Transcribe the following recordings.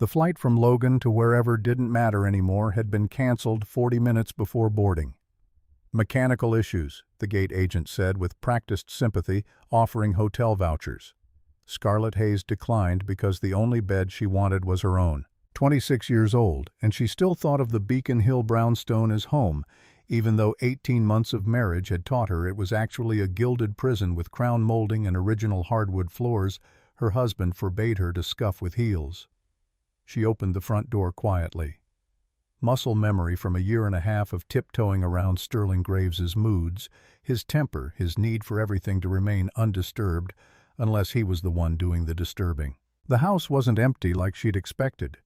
The flight from Logan to wherever didn't matter anymore had been canceled 40 minutes before boarding. "Mechanical issues," the gate agent said with practiced sympathy, offering hotel vouchers. Scarlett Hayes declined because the only bed she wanted was her own. 26 years old, and she still thought of the Beacon Hill brownstone as home, even though 18 months of marriage had taught her it was actually a gilded prison with crown molding and original hardwood floors her husband forbade her to scuff with heels. She opened the front door quietly. Muscle memory from a year and a half of tiptoeing around Sterling Graves's moods, his temper, his need for everything to remain undisturbed, unless he was the one doing the disturbing. The house wasn't empty like she'd expected.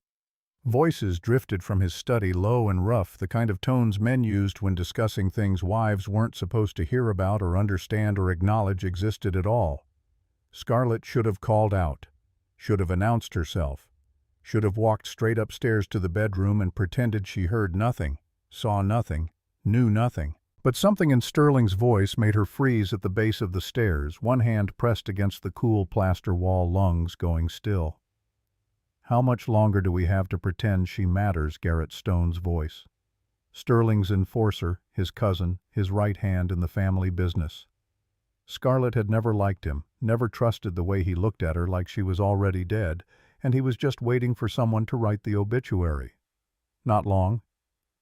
Voices drifted from his study, low and rough, the kind of tones men used when discussing things wives weren't supposed to hear about or understand or acknowledge existed at all. Scarlett should have called out, should have announced herself, should have walked straight upstairs to the bedroom and pretended she heard nothing, saw nothing, knew nothing. But something in Sterling's voice made her freeze at the base of the stairs, one hand pressed against the cool plaster wall, lungs going still. "How much longer do we have to pretend she matters?" Garrett Stone's voice. Sterling's enforcer, his cousin, his right hand in the family business. Scarlett had never liked him, never trusted the way he looked at her like she was already dead, and he was just waiting for someone to write the obituary. Not long.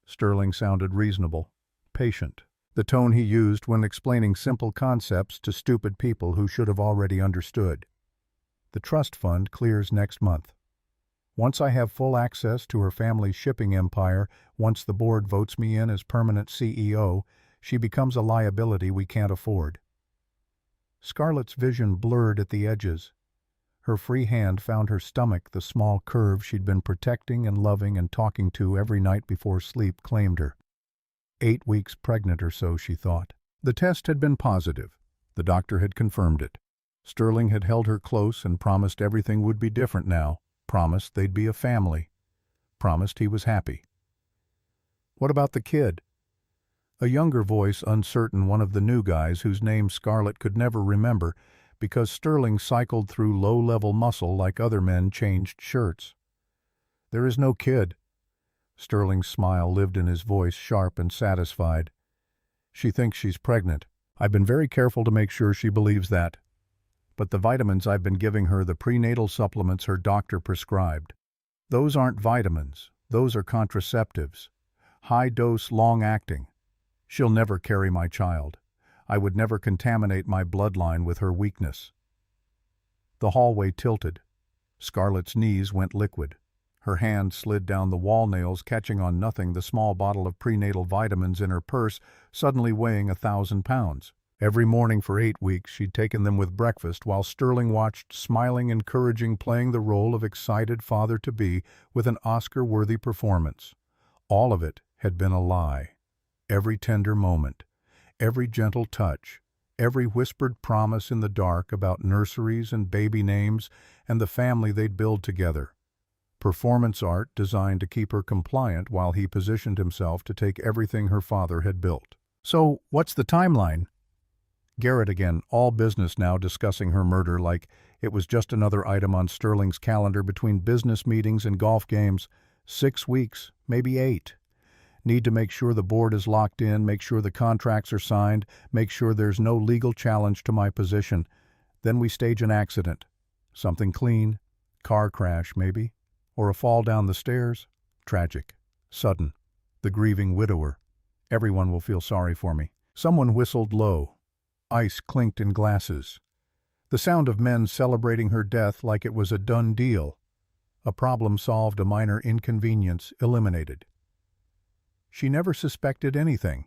Sterling sounded reasonable, patient. The tone he used when explaining simple concepts to stupid people who should have already understood. "The trust fund clears next month. Once I have full access to her family's shipping empire, once the board votes me in as permanent CEO, she becomes a liability we can't afford." Scarlett's vision blurred at the edges. Her free hand found her stomach, the small curve she'd been protecting and loving and talking to every night before sleep claimed her. 8 weeks pregnant or so, she thought. The test had been positive. The doctor had confirmed it. Sterling had held her close and promised everything would be different now, promised they'd be a family, promised he was happy. What about the kid? A younger voice, uncertain, one of the new guys whose name Scarlett could never remember because Sterling cycled through low-level muscle like other men changed shirts. "There is no kid." Sterling's smile lived in his voice, sharp and satisfied. "She thinks she's pregnant. I've been very careful to make sure she believes that. But the vitamins I've been giving her, the prenatal supplements her doctor prescribed, those aren't vitamins. Those are contraceptives. High-dose, long-acting. She'll never carry my child. I would never contaminate my bloodline with her weakness." The hallway tilted. Scarlett's knees went liquid. Her hand slid down the wall nails, catching on nothing, the small bottle of prenatal vitamins in her purse, suddenly weighing 1,000 pounds. Every morning for 8 weeks she'd taken them with breakfast while Sterling watched, smiling, encouraging, playing the role of excited father-to-be with an Oscar-worthy performance. All of it had been a lie. Every tender moment, every gentle touch, every whispered promise in the dark about nurseries and baby names and the family they'd build together. Performance art designed to keep her compliant while he positioned himself to take everything her father had built. "So, what's the timeline?" Garrett again, all business now, discussing her murder like it was just another item on Sterling's calendar between business meetings and golf games. 6 weeks, maybe 8. Need to make sure the board is locked in, make sure the contracts are signed, make sure there's no legal challenge to my position. Then we stage an accident. Something clean. Car crash, maybe. Or a fall down the stairs. Tragic. Sudden. The grieving widower. Everyone will feel sorry for me. Someone whistled low. Ice clinked in glasses. The sound of men celebrating her death like it was a done deal. A problem solved, a minor inconvenience eliminated. She never suspected anything.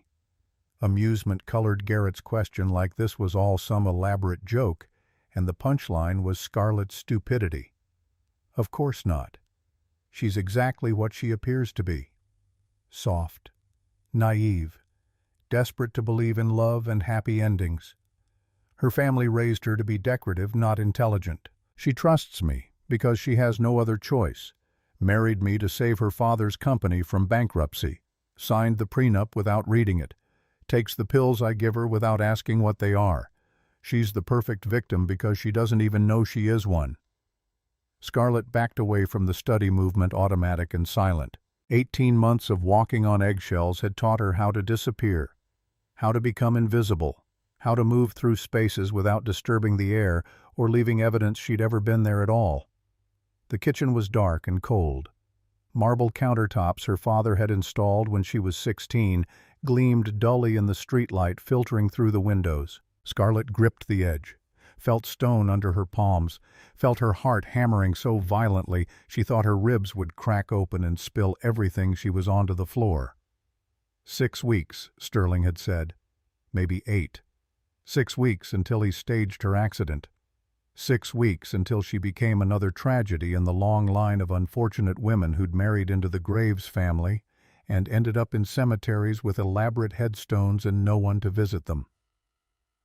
Amusement colored Garrett's question like this was all some elaborate joke, and the punchline was Scarlett's stupidity. Of course not. She's exactly what she appears to be. Soft, naive, desperate to believe in love and happy endings. Her family raised her to be decorative, not intelligent. She trusts me because she has no other choice. Married me to save her father's company from bankruptcy. Signed the prenup without reading it. Takes the pills I give her without asking what they are. She's the perfect victim because she doesn't even know she is one. Scarlett backed away from the study movement, automatic and silent. 18 months of walking on eggshells had taught her how to disappear, how to become invisible, how to move through spaces without disturbing the air or leaving evidence she'd ever been there at all. The kitchen was dark and cold. Marble countertops her father had installed when she was 16 gleamed dully in the streetlight filtering through the windows. Scarlett gripped the edge, felt stone under her palms, felt her heart hammering so violently she thought her ribs would crack open and spill everything she was onto the floor. 6 weeks, Sterling had said. Maybe 8. 6 weeks until he staged her accident. 6 weeks until she became another tragedy in the long line of unfortunate women who'd married into the Graves family and ended up in cemeteries with elaborate headstones and no one to visit them.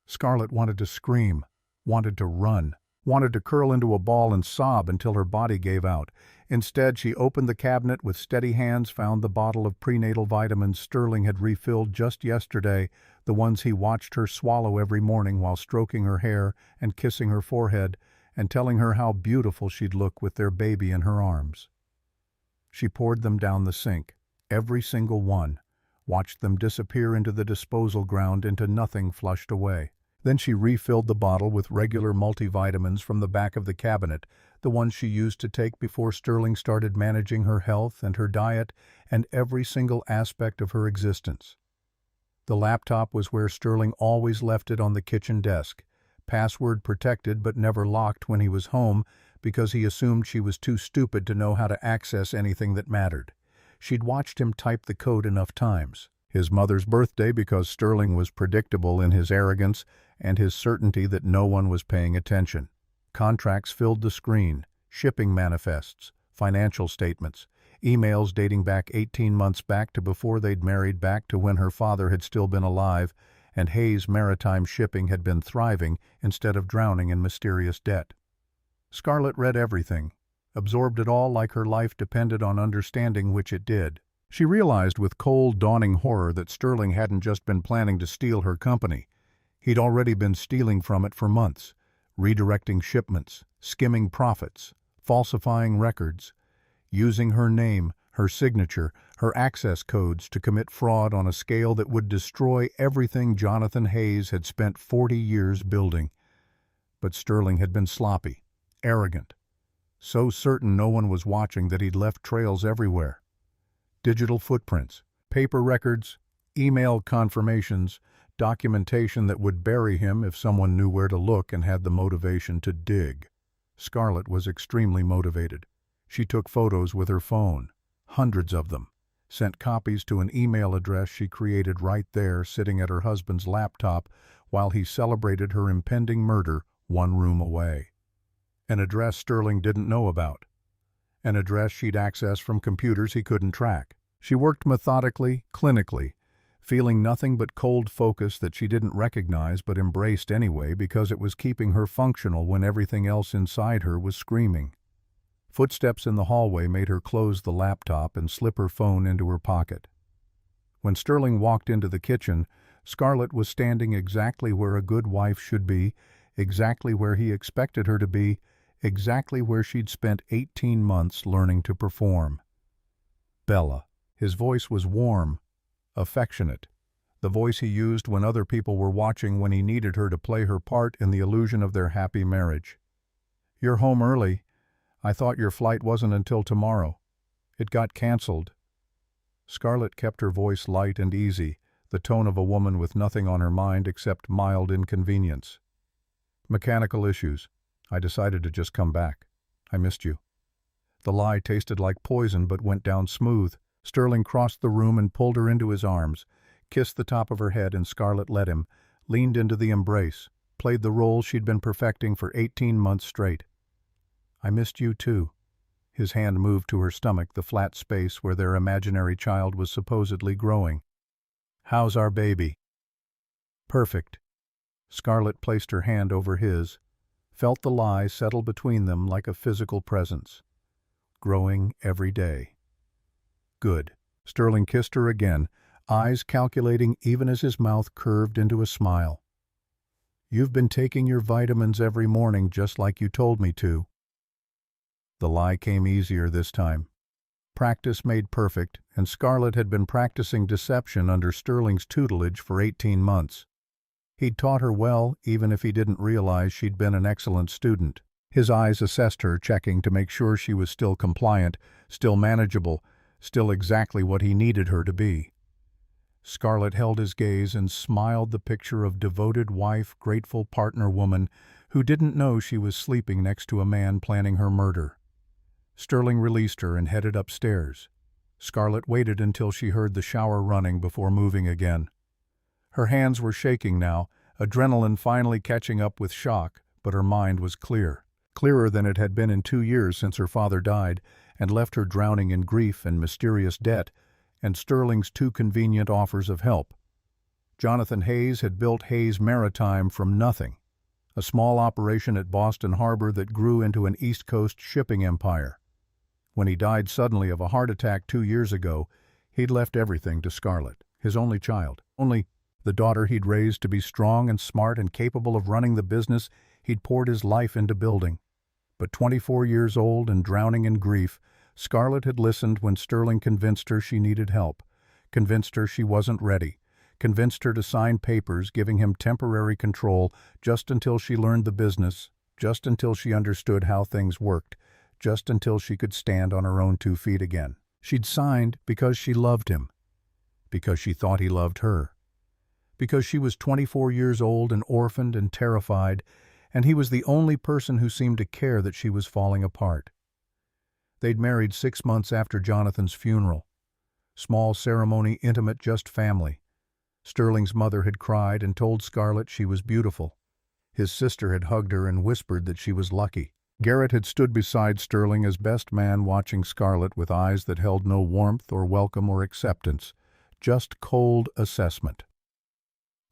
Scarlett wanted to scream, wanted to run, wanted to curl into a ball and sob until her body gave out. Instead, she opened the cabinet with steady hands, found the bottle of prenatal vitamins Sterling had refilled just yesterday, the ones he watched her swallow every morning while stroking her hair and kissing her forehead and telling her how beautiful she'd look with their baby in her arms. She poured them down the sink, every single one, watched them disappear into the disposal ground, into nothing flushed away. Then she refilled the bottle with regular multivitamins from the back of the cabinet, the ones she used to take before Sterling started managing her health and her diet and every single aspect of her existence. The laptop was where Sterling always left it, on the kitchen desk, password protected but never locked when he was home because he assumed she was too stupid to know how to access anything that mattered. She'd watched him type the code enough times. His mother's birthday, because Sterling was predictable in his arrogance and his certainty that no one was paying attention. Contracts filled the screen, shipping manifests, financial statements, emails dating back 18 months back to before they'd married, back to when her father had still been alive and Hayes Maritime Shipping had been thriving instead of drowning in mysterious debt. Scarlett read everything, absorbed it all like her life depended on understanding, which it did. She realized with cold, dawning horror that Sterling hadn't just been planning to steal her company. He'd already been stealing from it for months, redirecting shipments, skimming profits, falsifying records, using her name, her signature, her access codes to commit fraud on a scale that would destroy everything Jonathan Hayes had spent 40 years building. But Sterling had been sloppy, arrogant, so certain no one was watching that he'd left trails everywhere. Digital footprints, paper records, email confirmations, documentation that would bury him if someone knew where to look and had the motivation to dig. Scarlett was extremely motivated. She took photos with her phone, hundreds of them, sent copies to an email address she created right there, sitting at her husband's laptop while he celebrated her impending murder one room away. An address Sterling didn't know about. An address she'd accessed from computers he couldn't track. She worked methodically, clinically, feeling nothing but cold focus that she didn't recognize but embraced anyway because it was keeping her functional when everything else inside her was screaming. Footsteps in the hallway made her close the laptop and slip her phone into her pocket. When Sterling walked into the kitchen, Scarlett was standing exactly where a good wife should be, exactly where he expected her to be, exactly where she'd spent 18 months learning to perform. Bella. His voice was warm, affectionate, the voice he used when other people were watching, when he needed her to play her part in the illusion of their happy marriage. "You're home early. I thought your flight wasn't until tomorrow. It got canceled." Scarlett kept her voice light and easy, the tone of a woman with nothing on her mind except mild inconvenience. "Mechanical issues. I decided to just come back. I missed you." The lie tasted like poison but went down smooth. Sterling crossed the room and pulled her into his arms, kissed the top of her head, and Scarlett let him, leaned into the embrace, played the role she'd been perfecting for 18 months straight. "I missed you too." His hand moved to her stomach, the flat space where their imaginary child was supposedly growing. "How's our baby?" "Perfect." Scarlett placed her hand over his, felt the lie settle between them like a physical presence. "Growing every day." "Good." Sterling kissed her again, eyes calculating even as his mouth curved into a smile. "You've been taking your vitamins every morning just like you told me to." The lie came easier this time. Practice made perfect, and Scarlett had been practicing deception under Sterling's tutelage for 18 months. He'd taught her well, even if he didn't realize she'd been an excellent student. His eyes assessed her, checking to make sure she was still compliant, still manageable, still exactly what he needed her to be. Scarlett held his gaze and smiled, the picture of devoted wife, grateful partner woman who didn't know she was sleeping next to a man planning her murder. Sterling released her and headed upstairs. Scarlett waited until she heard the shower running before moving again. Her hands were shaking now, adrenaline finally catching up with shock, but her mind was clear. Clearer than it had been in 2 years since her father died and left her drowning in grief and mysterious debt, and Sterling's 2 convenient offers of help. Jonathan Hayes had built Hayes Maritime from nothing, a small operation at Boston Harbor that grew into an East Coast shipping empire. When he died suddenly of a heart attack 2 years ago, he'd left everything to Scarlett, his only child, only the daughter he'd raised to be strong and smart and capable of running the business he'd poured his life into building. But 24 years old and drowning in grief, Scarlett had listened when Sterling convinced her she needed help, convinced her she wasn't ready, convinced her to sign papers giving him temporary control just until she learned the business, just until she understood how things worked, just until she could stand on her own 2 feet again. She'd signed because she loved him, because she thought he loved her, because she was 24 years old and orphaned and terrified, and he was the only person who seemed to care that she was falling apart. They'd married 6 months after Jonathan's funeral. Small ceremony, intimate, just family. Sterling's mother had cried and told Scarlett she was beautiful. His sister had hugged her and whispered that she was lucky. Garrett had stood beside Sterling as best man, watching Scarlett with eyes that held no warmth or welcome or acceptance, just cold assessment.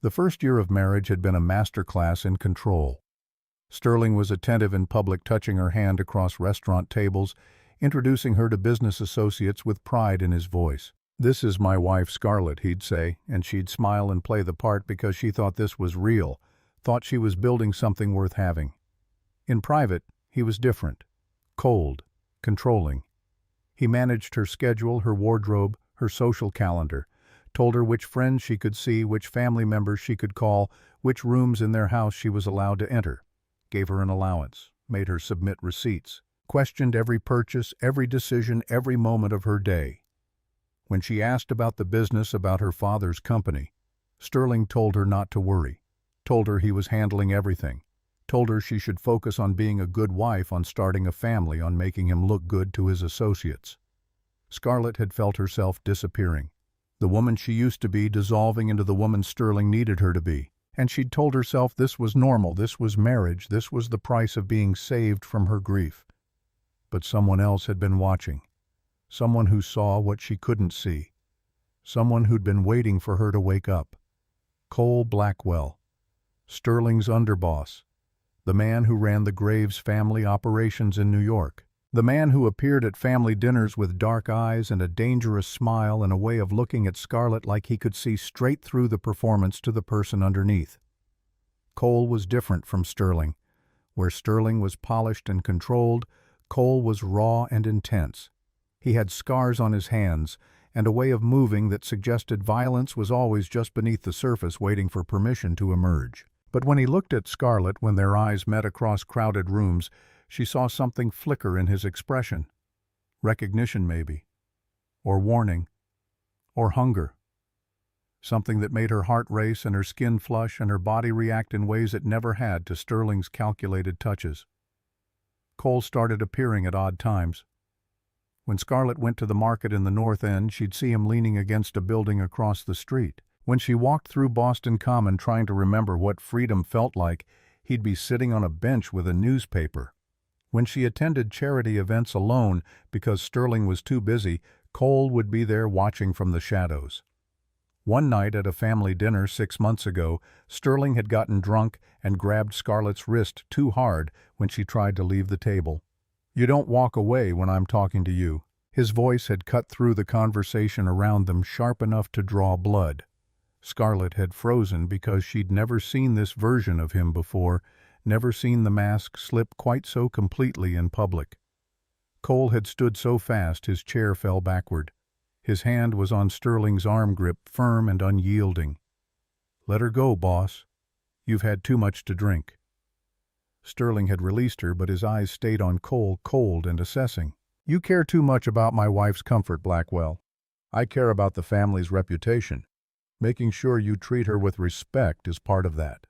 The first year of marriage had been a masterclass in control. Sterling was attentive in public, touching her hand across restaurant tables, introducing her to business associates with pride in his voice. "This is my wife Scarlett," he'd say, and she'd smile and play the part because she thought this was real, thought she was building something worth having. In private, he was different, cold, controlling. He managed her schedule, her wardrobe, her social calendar, told her which friends she could see, which family members she could call, which rooms in their house she was allowed to enter, gave her an allowance, made her submit receipts, questioned every purchase, every decision, every moment of her day. When she asked about the business, about her father's company, Sterling told her not to worry, told her he was handling everything, told her she should focus on being a good wife, on starting a family, on making him look good to his associates. Scarlett had felt herself disappearing, the woman she used to be dissolving into the woman Sterling needed her to be, and she'd told herself this was normal, this was marriage, this was the price of being saved from her grief. But someone else had been watching, someone who saw what she couldn't see, someone who'd been waiting for her to wake up. Cole Blackwell, Sterling's underboss, the man who ran the Graves family operations in New York, the man who appeared at family dinners with dark eyes and a dangerous smile and a way of looking at Scarlett like he could see straight through the performance to the person underneath. Cole was different from Sterling. Where Sterling was polished and controlled, Cole was raw and intense. He had scars on his hands and a way of moving that suggested violence was always just beneath the surface, waiting for permission to emerge. But when he looked at Scarlett, when their eyes met across crowded rooms, she saw something flicker in his expression. Recognition, maybe. Or warning. Or hunger. Something that made her heart race and her skin flush and her body react in ways it never had to Sterling's calculated touches. Cole started appearing at odd times. When Scarlett went to the market in the North End, she'd see him leaning against a building across the street. When she walked through Boston Common trying to remember what freedom felt like, he'd be sitting on a bench with a newspaper. When she attended charity events alone because Sterling was too busy, Cole would be there watching from the shadows. One night at a family dinner 6 months ago, Sterling had gotten drunk and grabbed Scarlett's wrist too hard when she tried to leave the table. "You don't walk away when I'm talking to you." His voice had cut through the conversation around them, sharp enough to draw blood. Scarlett had frozen because she'd never seen this version of him before, never seen the mask slip quite so completely in public. Cole had stood so fast his chair fell backward. His hand was on Sterling's arm grip, firm and unyielding. "Let her go, boss. You've had too much to drink." Sterling had released her, but his eyes stayed on Cole, cold and assessing. "You care too much about my wife's comfort, Blackwell. I care about the family's reputation. Making sure you treat her with respect is part of that."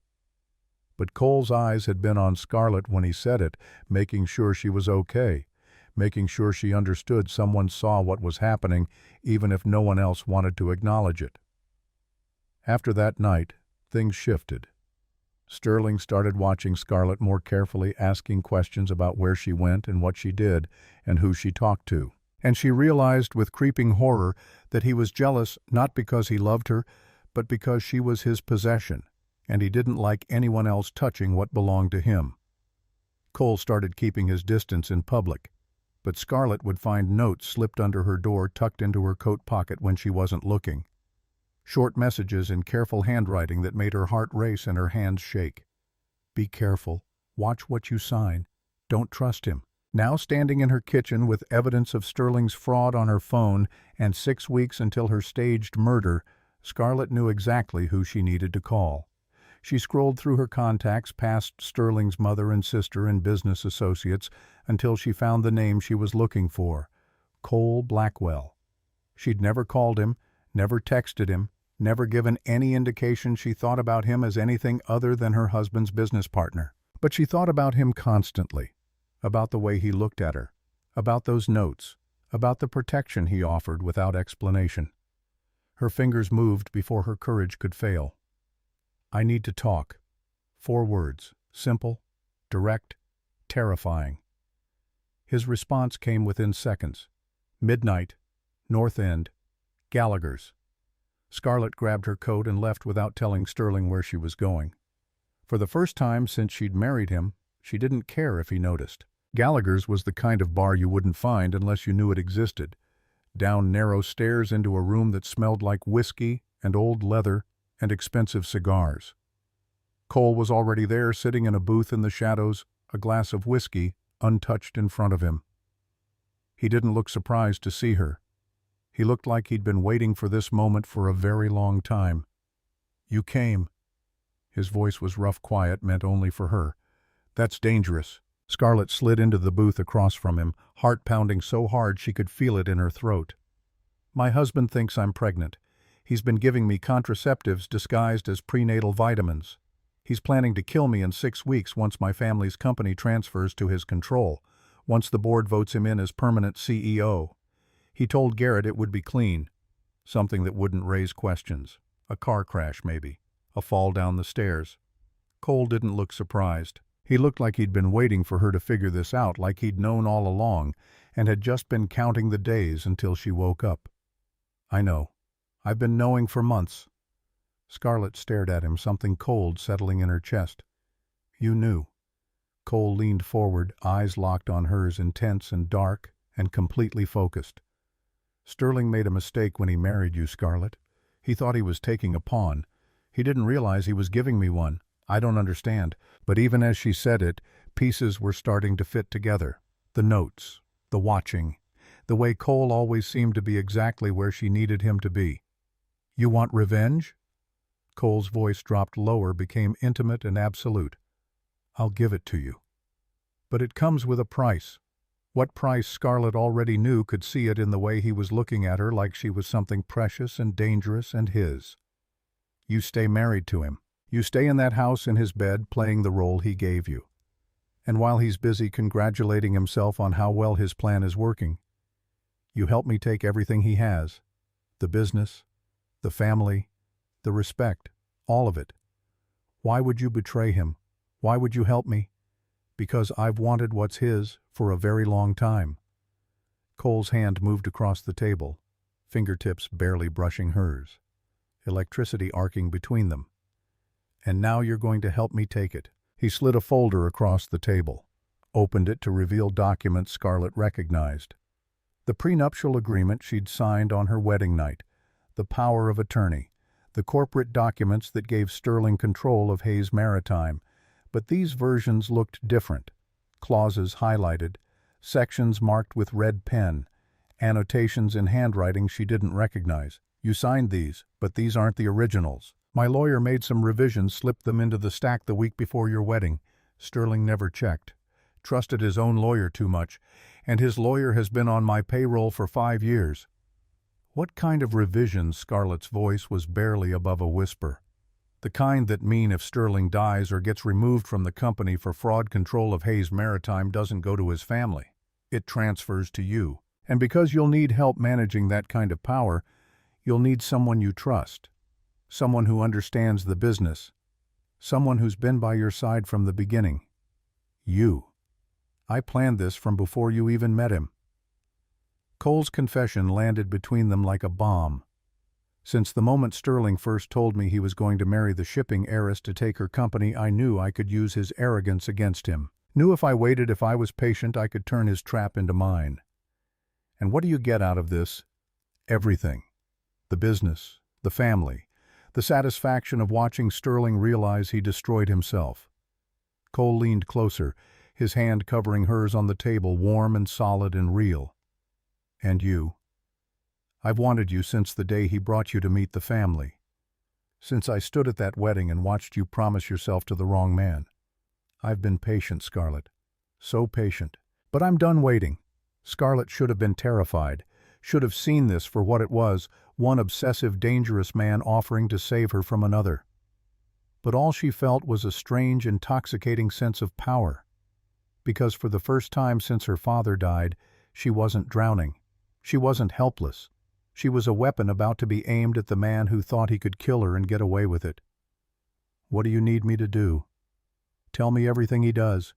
But Cole's eyes had been on Scarlett when he said it, making sure she was okay, making sure she understood someone saw what was happening, even if no one else wanted to acknowledge it. After that night, things shifted. Sterling started watching Scarlett more carefully, asking questions about where she went and what she did and who she talked to. And she realized with creeping horror that he was jealous not because he loved her, but because she was his possession, and he didn't like anyone else touching what belonged to him. Cole started keeping his distance in public, but Scarlett would find notes slipped under her door tucked into her coat pocket when she wasn't looking. Short messages in careful handwriting that made her heart race and her hands shake. "Be careful. Watch what you sign. Don't trust him." Now standing in her kitchen with evidence of Sterling's fraud on her phone and 6 weeks until her staged murder, Scarlett knew exactly who she needed to call. She scrolled through her contacts past Sterling's mother and sister and business associates until she found the name she was looking for, Cole Blackwell. She'd never called him, never texted him, never given any indication she thought about him as anything other than her husband's business partner. But she thought about him constantly, about the way he looked at her, about those notes, about the protection he offered without explanation. Her fingers moved before her courage could fail. "I need to talk." 4 words, simple, direct, terrifying. His response came within seconds. Midnight, North End, Gallagher's. Scarlett grabbed her coat and left without telling Sterling where she was going. For the first time since she'd married him, she didn't care if he noticed. Gallagher's was the kind of bar you wouldn't find unless you knew it existed. Down narrow stairs into a room that smelled like whiskey and old leather and expensive cigars. Cole was already there, sitting in a booth in the shadows, a glass of whiskey untouched in front of him. He didn't look surprised to see her. He looked like he'd been waiting for this moment for a very long time. "You came." His voice was rough quiet, meant only for her. "That's dangerous." Scarlett slid into the booth across from him, heart pounding so hard she could feel it in her throat. "My husband thinks I'm pregnant. He's been giving me contraceptives disguised as prenatal vitamins. He's planning to kill me in 6 weeks once my family's company transfers to his control, once the board votes him in as permanent CEO. He told Garrett it would be clean, something that wouldn't raise questions. A car crash, maybe. A fall down the stairs." Cole didn't look surprised. He looked like he'd been waiting for her to figure this out, like he'd known all along, and had just been counting the days until she woke up. "I know. I've been knowing for months." Scarlett stared at him, something cold settling in her chest. "You knew." Cole leaned forward, eyes locked on hers, intense and dark and completely focused. "Sterling made a mistake when he married you, Scarlett. He thought he was taking a pawn. He didn't realize he was giving me one. I don't understand." But even as she said it, pieces were starting to fit together. The notes, the watching, the way Cole always seemed to be exactly where she needed him to be. "You want revenge?" Cole's voice dropped lower, became intimate and absolute. "I'll give it to you. But it comes with a price." What price Scarlett already knew, could see it in the way he was looking at her like she was something precious and dangerous and his. "You stay married to him. You stay in that house in his bed playing the role he gave you. And while he's busy congratulating himself on how well his plan is working, you help me take everything he has. The business, the family, the respect, all of it. Why would you betray him? Why would you help me? Because I've wanted what's his for a very long time." Cole's hand moved across the table, fingertips barely brushing hers, electricity arcing between them. "And now you're going to help me take it." He slid a folder across the table, opened it to reveal documents Scarlett recognized. The prenuptial agreement she'd signed on her wedding night, the power of attorney, the corporate documents that gave Sterling control of Hayes Maritime. But these versions looked different, clauses highlighted, sections marked with red pen, annotations in handwriting she didn't recognize. You signed these, but these aren't the originals. My lawyer made some revisions, slipped them into the stack the week before your wedding. Sterling never checked. Trusted his own lawyer too much, and his lawyer has been on my payroll for 5 years. What kind of revisions? Scarlett's voice was barely above a whisper. The kind that mean if Sterling dies or gets removed from the company for fraud, control of Hayes Maritime doesn't go to his family. It transfers to you. And because you'll need help managing that kind of power, you'll need someone you trust. Someone who understands the business. Someone who's been by your side from the beginning. You. I planned this from before you even met him. Cole's confession landed between them like a bomb. Since the moment Sterling first told me he was going to marry the shipping heiress to take her company, I knew I could use his arrogance against him. Knew if I waited, if I was patient, I could turn his trap into mine. And what do you get out of this? Everything. The business, the family, the satisfaction of watching Sterling realize he destroyed himself. Cole leaned closer, his hand covering hers on the table, warm and solid and real. And you. I've wanted you since the day he brought you to meet the family. Since I stood at that wedding and watched you promise yourself to the wrong man. I've been patient, Scarlett. So patient. But I'm done waiting. Scarlett should have been terrified, should have seen this for what it was, one obsessive, dangerous man offering to save her from another. But all she felt was a strange, intoxicating sense of power. Because for the first time since her father died, she wasn't drowning. She wasn't helpless. She was a weapon about to be aimed at the man who thought he could kill her and get away with it. What do you need me to do? Tell me everything he does,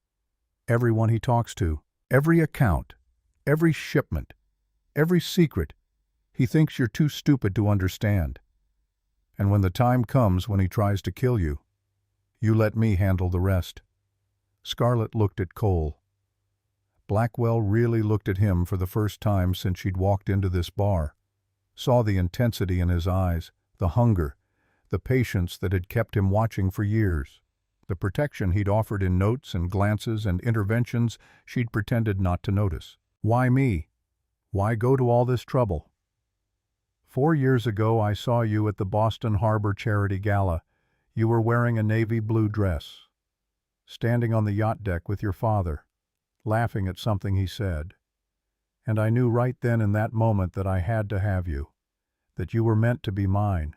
everyone he talks to, every account, every shipment, every secret. He thinks you're too stupid to understand. And when the time comes when he tries to kill you, you let me handle the rest. Scarlett looked at Cole. Blackwell really looked at him for the first time since she'd walked into this bar. Saw the intensity in his eyes, the hunger, the patience that had kept him watching for years, the protection he'd offered in notes and glances and interventions she'd pretended not to notice. Why me? Why go to all this trouble? 4 years ago I saw you at the Boston Harbor Charity Gala. You were wearing a navy blue dress, standing on the yacht deck with your father, laughing at something he said. And I knew right then in that moment that I had to have you, that you were meant to be mine,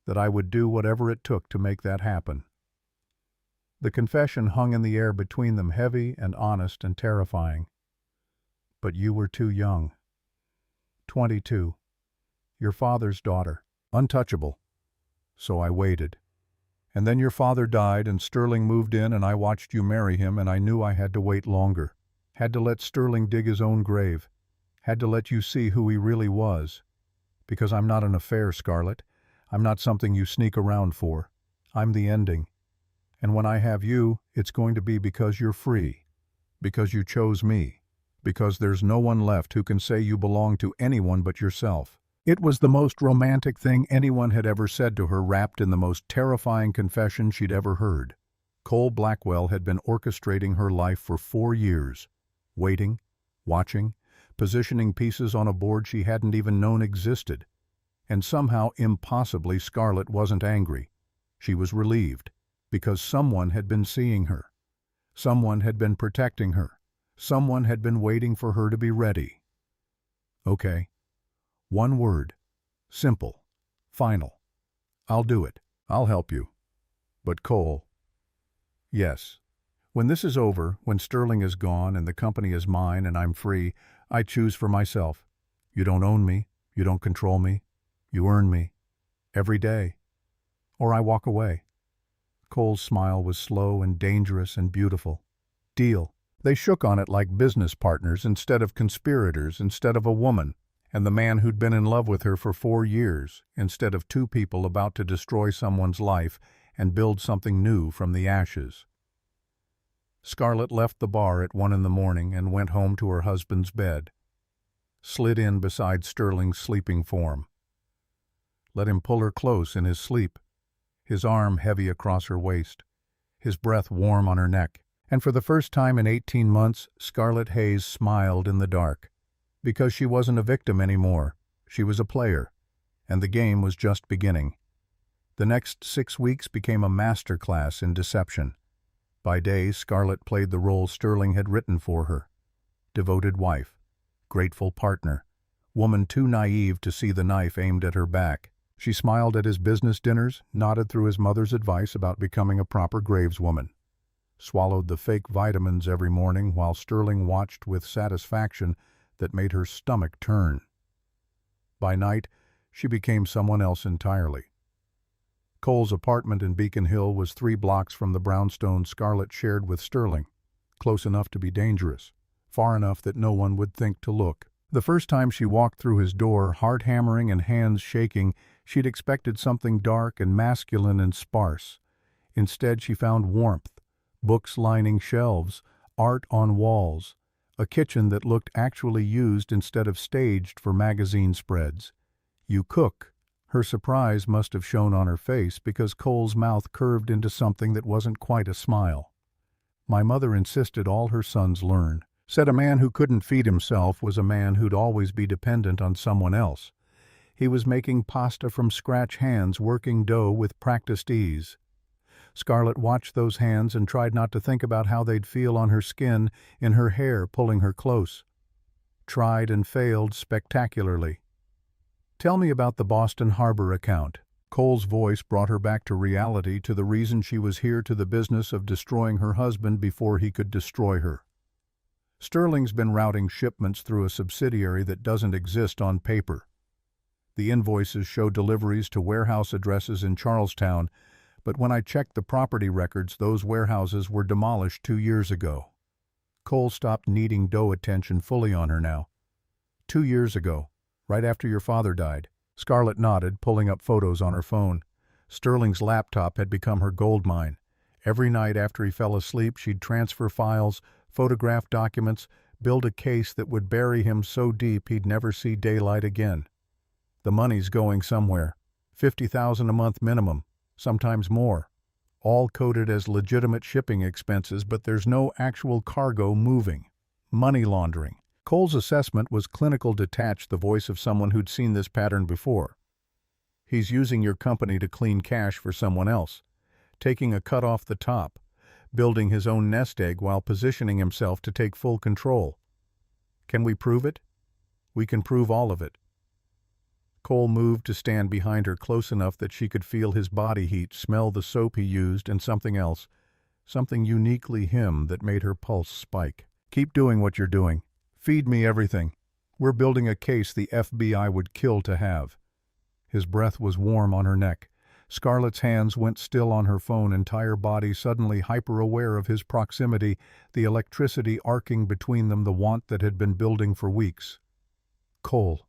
that I would do whatever it took to make that happen. The confession hung in the air between them, heavy and honest and terrifying. But you were too young. 22. Your father's daughter. Untouchable. So I waited. And then your father died and Sterling moved in and I watched you marry him and I knew I had to wait longer. Had to let Sterling dig his own grave. Had to let you see who he really was. Because I'm not an affair, Scarlett. I'm not something you sneak around for. I'm the ending. And when I have you, it's going to be because you're free. Because you chose me. Because there's no one left who can say you belong to anyone but yourself. It was the most romantic thing anyone had ever said to her, wrapped in the most terrifying confession she'd ever heard. Cole Blackwell had been orchestrating her life for 4 years. Waiting, watching, positioning pieces on a board she hadn't even known existed. And somehow, impossibly, Scarlett wasn't angry. She was relieved, because someone had been seeing her. Someone had been protecting her. Someone had been waiting for her to be ready. Okay. One word. Simple. Final. I'll do it. I'll help you. But Cole. Yes. When this is over, when Sterling is gone and the company is mine and I'm free, I choose for myself. You don't own me. You don't control me. You earn me. Every day. Or I walk away. Cole's smile was slow and dangerous and beautiful. Deal. They shook on it like business partners instead of conspirators, instead of a woman, and the man who'd been in love with her for 4 years, instead of two people about to destroy someone's life and build something new from the ashes. Scarlett left the bar at 1 a.m. and went home to her husband's bed. Slid in beside Sterling's sleeping form. Let him pull her close in his sleep, his arm heavy across her waist, his breath warm on her neck. And for the first time in 18 months, Scarlett Hayes smiled in the dark. Because she wasn't a victim anymore. She was a player. And the game was just beginning. The next 6 weeks became a masterclass in deception. By day, Scarlett played the role Sterling had written for her. Devoted wife. Grateful partner. Woman too naive to see the knife aimed at her back. She smiled at his business dinners, nodded through his mother's advice about becoming a proper graveswoman. Swallowed the fake vitamins every morning while Sterling watched with satisfaction that made her stomach turn. By night, she became someone else entirely. Cole's apartment in Beacon Hill was 3 blocks from the brownstone Scarlett shared with Sterling, close enough to be dangerous, far enough that no one would think to look. The first time she walked through his door, heart hammering and hands shaking, she'd expected something dark and masculine and sparse. Instead, she found warmth, books lining shelves, art on walls, a kitchen that looked actually used instead of staged for magazine spreads. "You cook." Her surprise must have shown on her face because Cole's mouth curved into something that wasn't quite a smile. "My mother insisted all her sons learn. Said a man who couldn't feed himself was a man who'd always be dependent on someone else. He was making pasta from scratch hands, working dough with practiced ease." Scarlett watched those hands and tried not to think about how they'd feel on her skin, in her hair, pulling her close. Tried and failed spectacularly. "Tell me about the Boston Harbor account." Cole's voice brought her back to reality, to the reason she was here, to the business of destroying her husband before he could destroy her. "Sterling's been routing shipments through a subsidiary that doesn't exist on paper. The invoices show deliveries to warehouse addresses in Charlestown, but when I checked the property records, those warehouses were demolished 2 years ago." Cole stopped needing dough attention fully on her now. 2 years ago, right after your father died." Scarlett nodded, pulling up photos on her phone. Sterling's laptop had become her gold mine. Every night after he fell asleep, she'd transfer files, photograph documents, build a case that would bury him so deep he'd never see daylight again. "The money's going somewhere. $50,000 a month minimum, sometimes more. All coded as legitimate shipping expenses, but there's no actual cargo moving. Money laundering." Cole's assessment was clinical, detached, the voice of someone who'd seen this pattern before. "He's using your company to clean cash for someone else, taking a cut off the top, building his own nest egg while positioning himself to take full control. Can we prove it?" "We can prove all of it." Cole moved to stand behind her close enough that she could feel his body heat, smell the soap he used, and something else, something uniquely him that made her pulse spike. "Keep doing what you're doing. Feed me everything. We're building a case the FBI would kill to have." His breath was warm on her neck. Scarlett's hands went still on her phone, entire body suddenly hyper-aware of his proximity, the electricity arcing between them, the want that had been building for weeks. "Cole."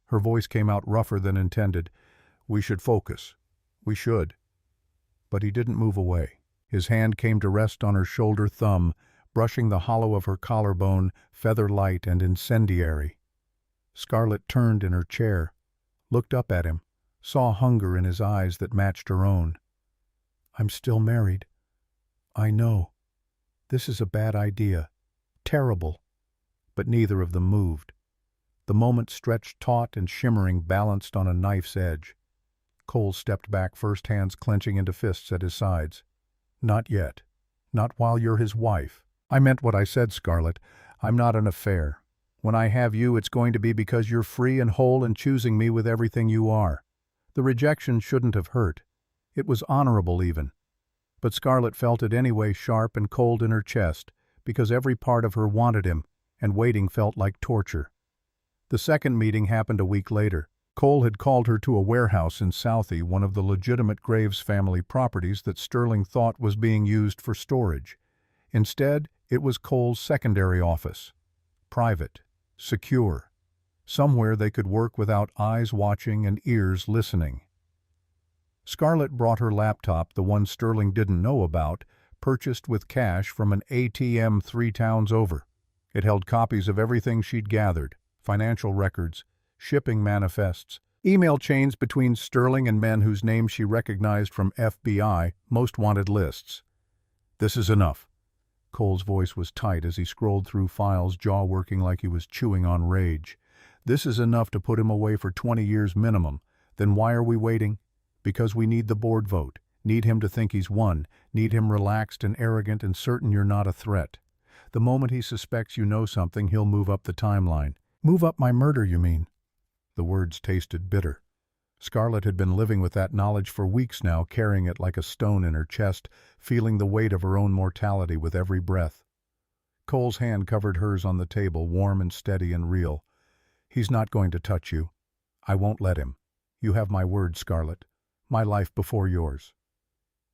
Her voice came out rougher than intended. "We should focus. We should." But he didn't move away. His hand came to rest on her shoulder thumb, brushing the hollow of her collarbone, feather-light and incendiary. Scarlett turned in her chair, looked up at him, saw hunger in his eyes that matched her own. "I'm still married. I know. This is a bad idea. Terrible." But neither of them moved. The moment stretched taut and shimmering, balanced on a knife's edge. Cole stepped back, first hands clenching into fists at his sides. "Not yet. Not while you're his wife." "I meant what I said, Scarlett. I'm not an affair. When I have you, it's going to be because you're free and whole and choosing me with everything you are." The rejection shouldn't have hurt. It was honorable even. But Scarlett felt it anyway, sharp and cold in her chest, because every part of her wanted him, and waiting felt like torture. The second meeting happened a week later. Cole had called her to a warehouse in Southie, one of the legitimate Graves family properties that Sterling thought was being used for storage. Instead, it was Cole's secondary office. Private, secure, somewhere they could work without eyes watching and ears listening. Scarlett brought her laptop, the one Sterling didn't know about, purchased with cash from an ATM 3 towns over. It held copies of everything she'd gathered: financial records, shipping manifests, email chains between Sterling and men whose names she recognized from FBI most wanted lists. "This is enough. Cole's voice was tight as he scrolled through files, jaw working like he was chewing on rage. "This is enough to put him away for 20 years minimum. Then why are we waiting? Because we need the board vote. Need him to think he's won. Need him relaxed and arrogant and certain you're not a threat. The moment he suspects you know something, he'll move up the timeline." "Move up my murder, you mean?" The words tasted bitter. Scarlett had been living with that knowledge for weeks now, carrying it like a stone in her chest, feeling the weight of her own mortality with every breath. Cole's hand covered hers on the table, warm and steady and real. "He's not going to touch you. I won't let him. You have my word, Scarlett. My life before yours."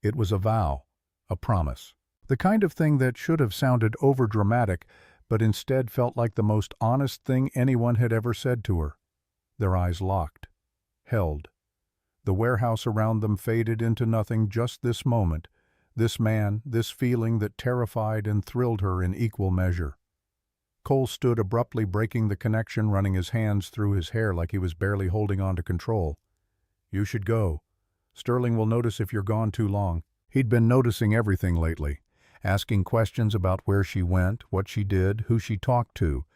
It was a vow, a promise. The kind of thing that should have sounded overdramatic, but instead felt like the most honest thing anyone had ever said to her. Their eyes locked. Held. The warehouse around them faded into nothing just this moment, this man, this feeling that terrified and thrilled her in equal measure. Cole stood abruptly, breaking the connection, running his hands through his hair like he was barely holding on to control. "You should go. Sterling will notice if you're gone too long." He'd been noticing everything lately, asking questions about where she went, what she did, who she talked to.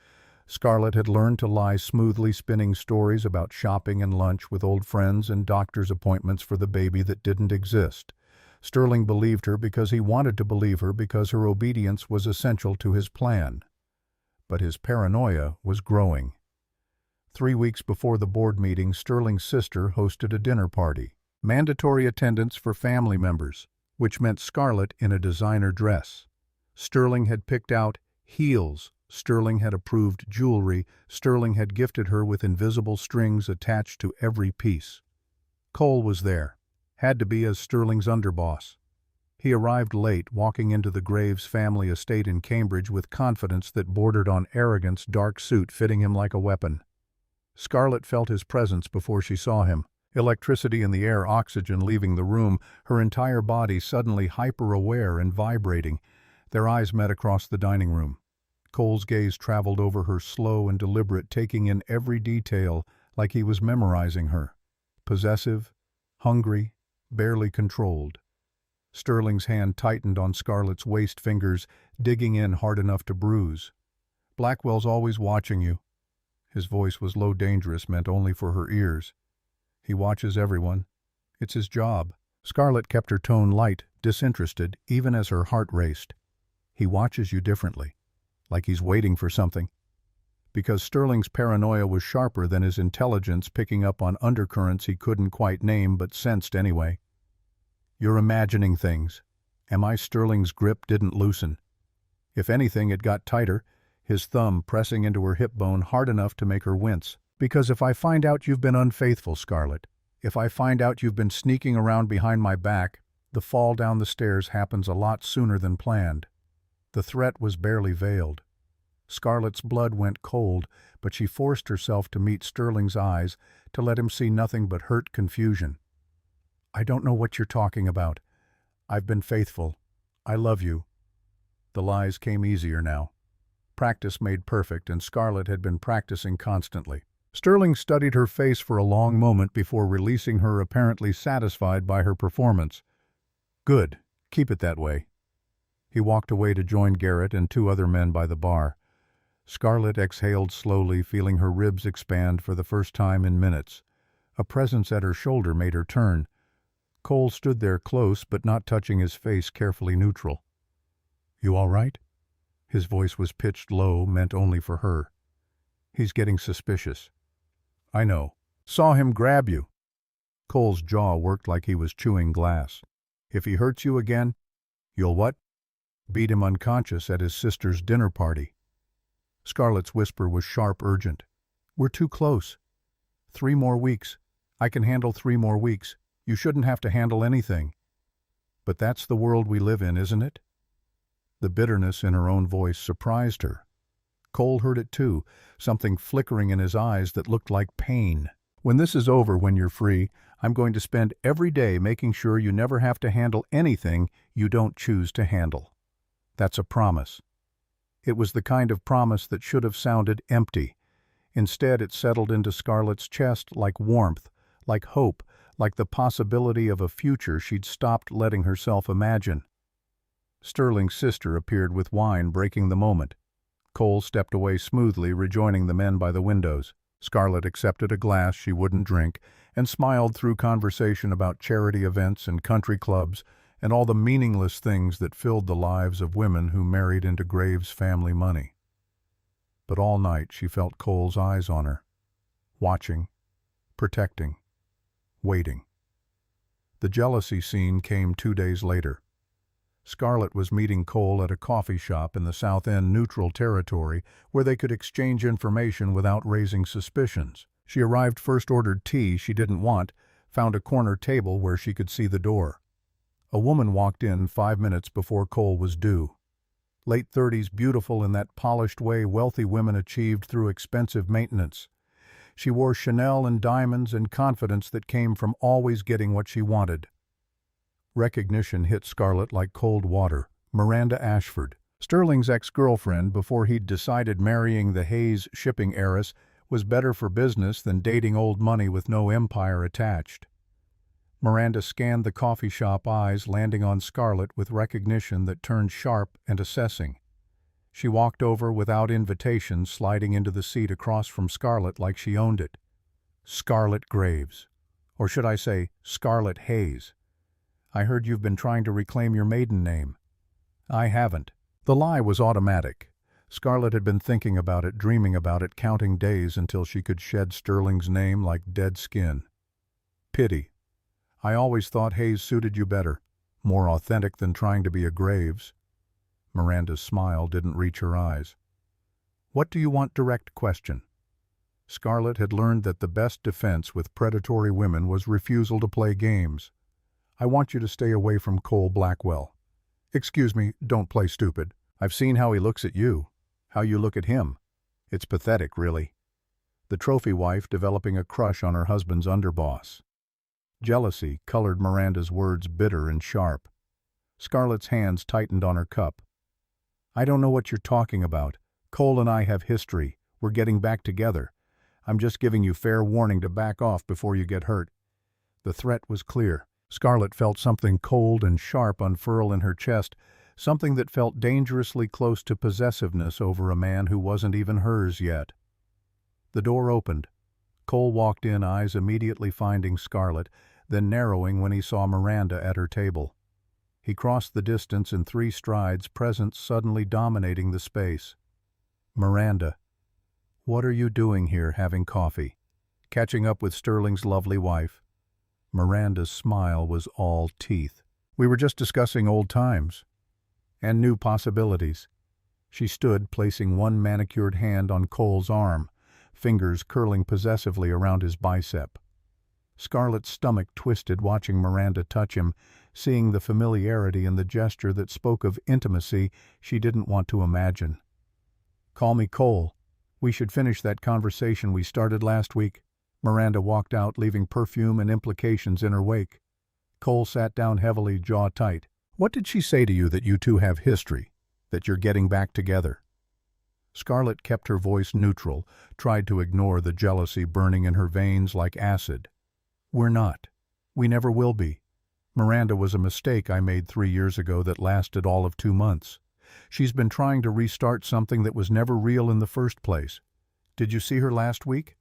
Scarlett had learned to lie smoothly, spinning stories about shopping and lunch with old friends and doctor's appointments for the baby that didn't exist. Sterling believed her because he wanted to believe her, because her obedience was essential to his plan. But his paranoia was growing. 3 weeks before the board meeting, Sterling's sister hosted a dinner party. Mandatory attendance for family members, which meant Scarlett in a designer dress. Sterling had picked out heels. Sterling had approved jewelry. Sterling had gifted her with invisible strings attached to every piece. Cole was there. Had to be, as Sterling's underboss. He arrived late, walking into the Graves family estate in Cambridge with confidence that bordered on arrogance, dark suit fitting him like a weapon. Scarlett felt his presence before she saw him. Electricity in the air, oxygen leaving the room, her entire body suddenly hyper-aware and vibrating. Their eyes met across the dining room. Cole's gaze traveled over her, slow and deliberate, taking in every detail like he was memorizing her. Possessive, hungry, barely controlled. Sterling's hand tightened on Scarlett's waist, fingers digging in hard enough to bruise. "Blackwell's always watching you." His voice was low, dangerous, meant only for her ears. "He watches everyone. It's his job." Scarlett kept her tone light, disinterested, even as her heart raced. "He watches you differently. Like he's waiting for something." Because Sterling's paranoia was sharper than his intelligence, picking up on undercurrents he couldn't quite name but sensed anyway. "You're imagining things." Sterling's grip didn't loosen. If anything, it got tighter, his thumb pressing into her hip bone hard enough to make her wince. "Because if I find out you've been unfaithful, Scarlett, if I find out you've been sneaking around behind my back, the fall down the stairs happens a lot sooner than planned." The threat was barely veiled. Scarlett's blood went cold, but she forced herself to meet Sterling's eyes, to let him see nothing but hurt confusion. "I don't know what you're talking about. I've been faithful. I love you." The lies came easier now. Practice made perfect, and Scarlett had been practicing constantly. Sterling studied her face for a long moment before releasing her, apparently satisfied by her performance. "Good. Keep it that way." He walked away to join Garrett and 2 other men by the bar. Scarlett exhaled slowly, feeling her ribs expand for the first time in minutes. A presence at her shoulder made her turn. Cole stood there, close but not touching his face, carefully neutral. "You all right?" His voice was pitched low, meant only for her. "He's getting suspicious." "I know. Saw him grab you." Cole's jaw worked like he was chewing glass. "If he hurts you again, you'll what?" "Beat him unconscious at his sister's dinner party." Scarlett's whisper was sharp, urgent. "We're too close. 3 more weeks. I can handle 3 more weeks. You shouldn't have to handle anything." "But that's the world we live in, isn't it?" The bitterness in her own voice surprised her. Cole heard it too, something flickering in his eyes that looked like pain. "When this is over, when you're free, I'm going to spend every day making sure you never have to handle anything you don't choose to handle. That's a promise." It was the kind of promise that should have sounded empty. Instead, it settled into Scarlett's chest like warmth, like hope, like the possibility of a future she'd stopped letting herself imagine. Sterling's sister appeared with wine, breaking the moment. Cole stepped away smoothly, rejoining the men by the windows. Scarlett accepted a glass she wouldn't drink and smiled through conversation about charity events and country clubs and all the meaningless things that filled the lives of women who married into Graves' family money. But all night she felt Cole's eyes on her, watching, protecting, waiting. The jealousy scene came 2 days later. Scarlett was meeting Cole at a coffee shop in the South End neutral territory where they could exchange information without raising suspicions. She arrived first, ordered tea she didn't want, found a corner table where she could see the door. A woman walked in 5 minutes before Cole was due. Late 30s, beautiful in that polished way wealthy women achieved through expensive maintenance. She wore Chanel and diamonds and confidence that came from always getting what she wanted. Recognition hit Scarlett like cold water. Miranda Ashford, Sterling's ex-girlfriend before he'd decided marrying the Hayes shipping heiress was better for business than dating old money with no empire attached. Miranda scanned the coffee shop eyes, landing on Scarlett with recognition that turned sharp and assessing. She walked over without invitation, sliding into the seat across from Scarlett like she owned it. Scarlett Graves. Or should I say, Scarlett Hayes. I heard you've been trying to reclaim your maiden name. I haven't. The lie was automatic. Scarlett had been thinking about it, dreaming about it, counting days until she could shed Sterling's name like dead skin. Pity. I always thought Hayes suited you better, more authentic than trying to be a Graves. Miranda's smile didn't reach her eyes. What do you want? Direct question. Scarlett had learned that the best defense with predatory women was refusal to play games. I want you to stay away from Cole Blackwell. Excuse me, don't play stupid. I've seen how he looks at you, how you look at him. It's pathetic, really. The trophy wife developing a crush on her husband's underboss. Jealousy colored Miranda's words bitter and sharp. Scarlett's hands tightened on her cup. I don't know what you're talking about. Cole and I have history. We're getting back together. I'm just giving you fair warning to back off before you get hurt. The threat was clear. Scarlett felt something cold and sharp unfurl in her chest, something that felt dangerously close to possessiveness over a man who wasn't even hers yet. The door opened. Cole walked in, eyes immediately finding Scarlett, then narrowing when he saw Miranda at her table. He crossed the distance in 3 strides, presence suddenly dominating the space. Miranda. What are you doing here, having coffee? Catching up with Sterling's lovely wife? Miranda's smile was all teeth. We were just discussing old times and new possibilities. She stood, placing one manicured hand on Cole's arm, fingers curling possessively around his bicep. Scarlett's stomach twisted watching Miranda touch him, seeing the familiarity in the gesture that spoke of intimacy she didn't want to imagine. Call me Cole. We should finish that conversation we started last week. Miranda walked out, leaving perfume and implications in her wake. Cole sat down heavily, jaw tight. What did she say to you that you two have history, that you're getting back together? Scarlett kept her voice neutral, tried to ignore the jealousy burning in her veins like acid. We're not. We never will be. Miranda was a mistake I made 3 years ago that lasted all of 2 months. She's been trying to restart something that was never real in the first place. Did you see her last week?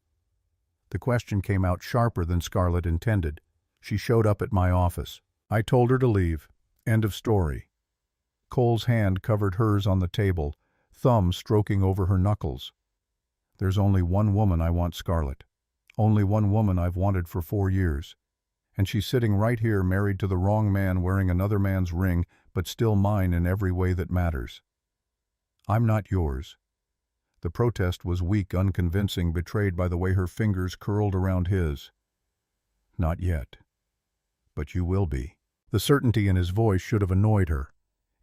The question came out sharper than Scarlett intended. She showed up at my office. I told her to leave. End of story. Cole's hand covered hers on the table, thumb stroking over her knuckles. There's only one woman I want, Scarlett. Only one woman I've wanted for 4 years. And she's sitting right here, married to the wrong man, wearing another man's ring, but still mine in every way that matters. I'm not yours. The protest was weak, unconvincing, betrayed by the way her fingers curled around his. Not yet. But you will be. The certainty in his voice should have annoyed her.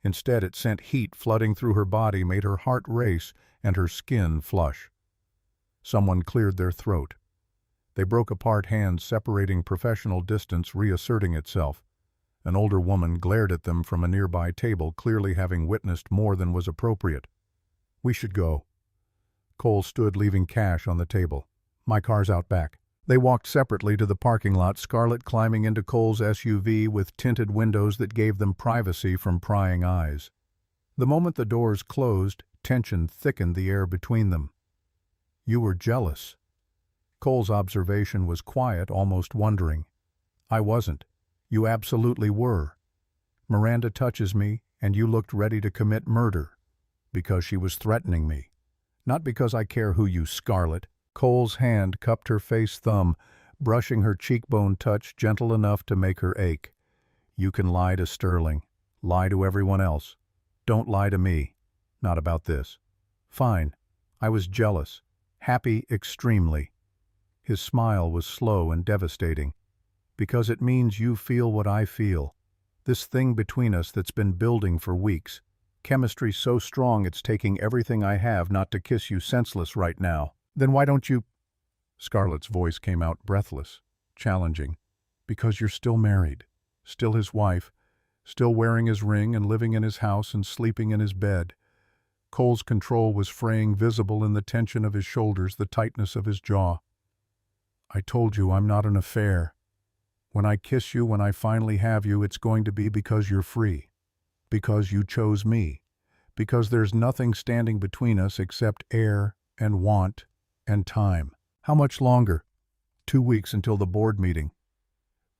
Instead, it sent heat flooding through her body, made her heart race and her skin flush. Someone cleared their throat. They broke apart, hands separating, professional distance reasserting itself. An older woman glared at them from a nearby table, clearly having witnessed more than was appropriate. We should go. Cole stood, leaving cash on the table. My car's out back. They walked separately to the parking lot, Scarlett climbing into Cole's SUV with tinted windows that gave them privacy from prying eyes. The moment the doors closed, tension thickened the air between them. "You were jealous." Cole's observation was quiet, almost wondering. "I wasn't. You absolutely were. Miranda touches me, and you looked ready to commit murder. Because she was threatening me. Not because I care who you, Scarlett." Cole's hand cupped her face thumb, brushing her cheekbone touch gentle enough to make her ache. "You can lie to Sterling. Lie to everyone else. Don't lie to me. Not about this." "Fine. I was jealous. Happy extremely." His smile was slow and devastating. "Because it means you feel what I feel. This thing between us that's been building for weeks. Chemistry so strong it's taking everything I have not to kiss you senseless right now. Then why don't you—" Scarlett's voice came out breathless, challenging. "Because you're still married, still his wife, still wearing his ring and living in his house and sleeping in his bed." Cole's control was fraying, visible in the tension of his shoulders, the tightness of his jaw. "I told you I'm not an affair. When I kiss you, when I finally have you, it's going to be because you're free. Because you chose me. Because there's nothing standing between us except air and want and time." "How much longer?" 2 weeks until the board meeting.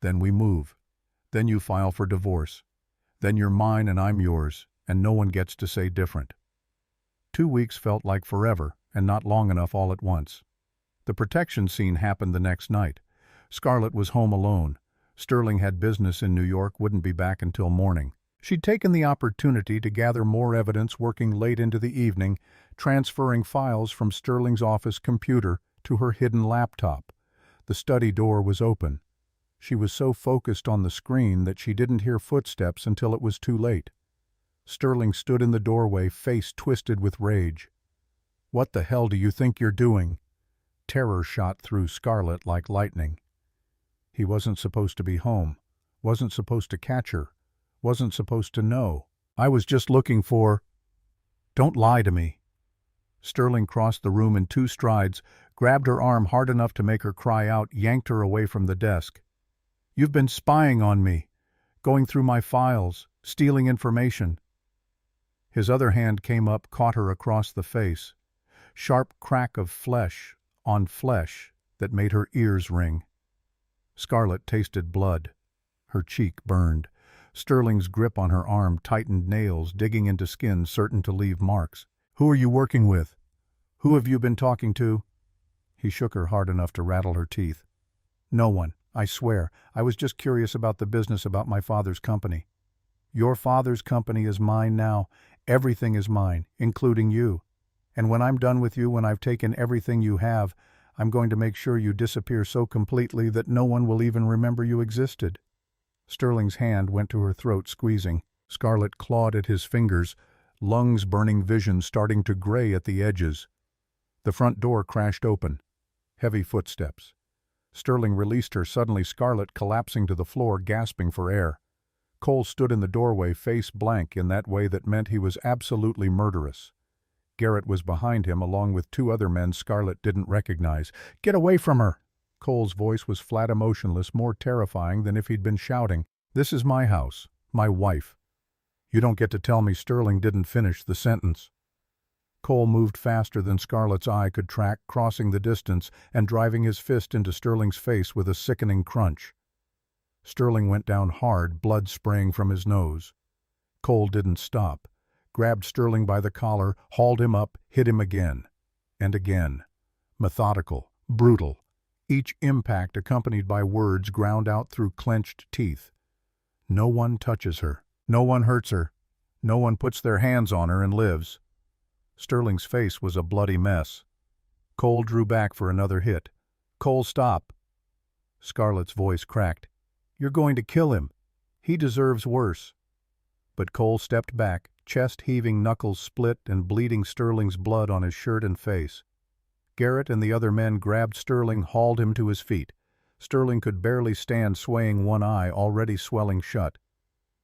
Then we move. Then you file for divorce. Then you're mine and I'm yours, and no one gets to say different." 2 weeks felt like forever, and not long enough all at once. The protection scene happened the next night. Scarlett was home alone. Sterling had business in New York, wouldn't be back until morning. She'd taken the opportunity to gather more evidence, working late into the evening, transferring files from Sterling's office computer to her hidden laptop. The study door was open. She was so focused on the screen that she didn't hear footsteps until it was too late. Sterling stood in the doorway, face twisted with rage. "What the hell do you think you're doing?" Terror shot through Scarlett like lightning. He wasn't supposed to be home, wasn't supposed to catch her, wasn't supposed to know. "I was just looking for—" "Don't lie to me." Sterling crossed the room in 2 strides, grabbed her arm hard enough to make her cry out, yanked her away from the desk. "You've been spying on me, going through my files, stealing information." His other hand came up, caught her across the face. Sharp crack of flesh on flesh that made her ears ring. Scarlett tasted blood. Her cheek burned. Sterling's grip on her arm tightened, nails digging into skin, certain to leave marks. "Who are you working with? Who have you been talking to?" He shook her hard enough to rattle her teeth. "No one, I swear. I was just curious about the business, about my father's company." "Your father's company is mine now. Everything is mine, including you. And when I'm done with you, when I've taken everything you have, I'm going to make sure you disappear so completely that no one will even remember you existed." Sterling's hand went to her throat, squeezing. Scarlett clawed at his fingers, lungs burning, vision starting to gray at the edges. The front door crashed open. Heavy footsteps. Sterling released her, suddenly Scarlett collapsing to the floor, gasping for air. Cole stood in the doorway, face blank, in that way that meant he was absolutely murderous. Garrett was behind him, along with 2 other men Scarlett didn't recognize. "Get away from her!" Cole's voice was flat, emotionless, more terrifying than if he'd been shouting. "This is my house, my wife. You don't get to tell me." Sterling didn't finish the sentence. Cole moved faster than Scarlett's eye could track, crossing the distance and driving his fist into Sterling's face with a sickening crunch. Sterling went down hard, blood spraying from his nose. Cole didn't stop. Grabbed Sterling by the collar, hauled him up, hit him again. And again. Methodical, brutal. Each impact accompanied by words ground out through clenched teeth. "No one touches her. No one hurts her. No one puts their hands on her and lives." Sterling's face was a bloody mess. Cole drew back for another hit. "Cole, stop." Scarlett's voice cracked. "You're going to kill him. He deserves worse." But Cole stepped back, chest heaving, knuckles split, and bleeding Sterling's blood on his shirt and face. Garrett and the other men grabbed Sterling, hauled him to his feet. Sterling could barely stand, swaying, one eye already swelling shut.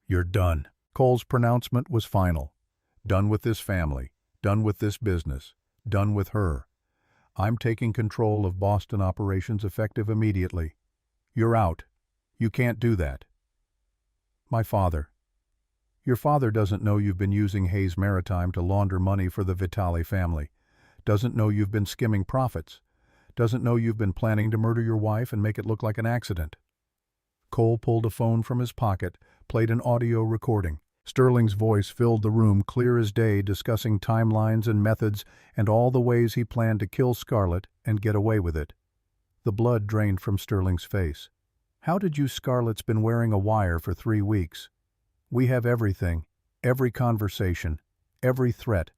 "You're done." Cole's pronouncement was final. "Done with this family. Done with this business. Done with her. I'm taking control of Boston operations effective immediately. You're out. You can't do that. My father. Your father doesn't know you've been using Hayes Maritime to launder money for the Vitale family. Doesn't know you've been skimming profits. Doesn't know you've been planning to murder your wife and make it look like an accident. Cole pulled a phone from his pocket, played an audio recording. Sterling's voice filled the room clear as day, discussing timelines and methods and all the ways he planned to kill Scarlett and get away with it. The blood drained from Sterling's face. How did you? Scarlett's been wearing a wire for 3 weeks. We have everything, every conversation, every threat,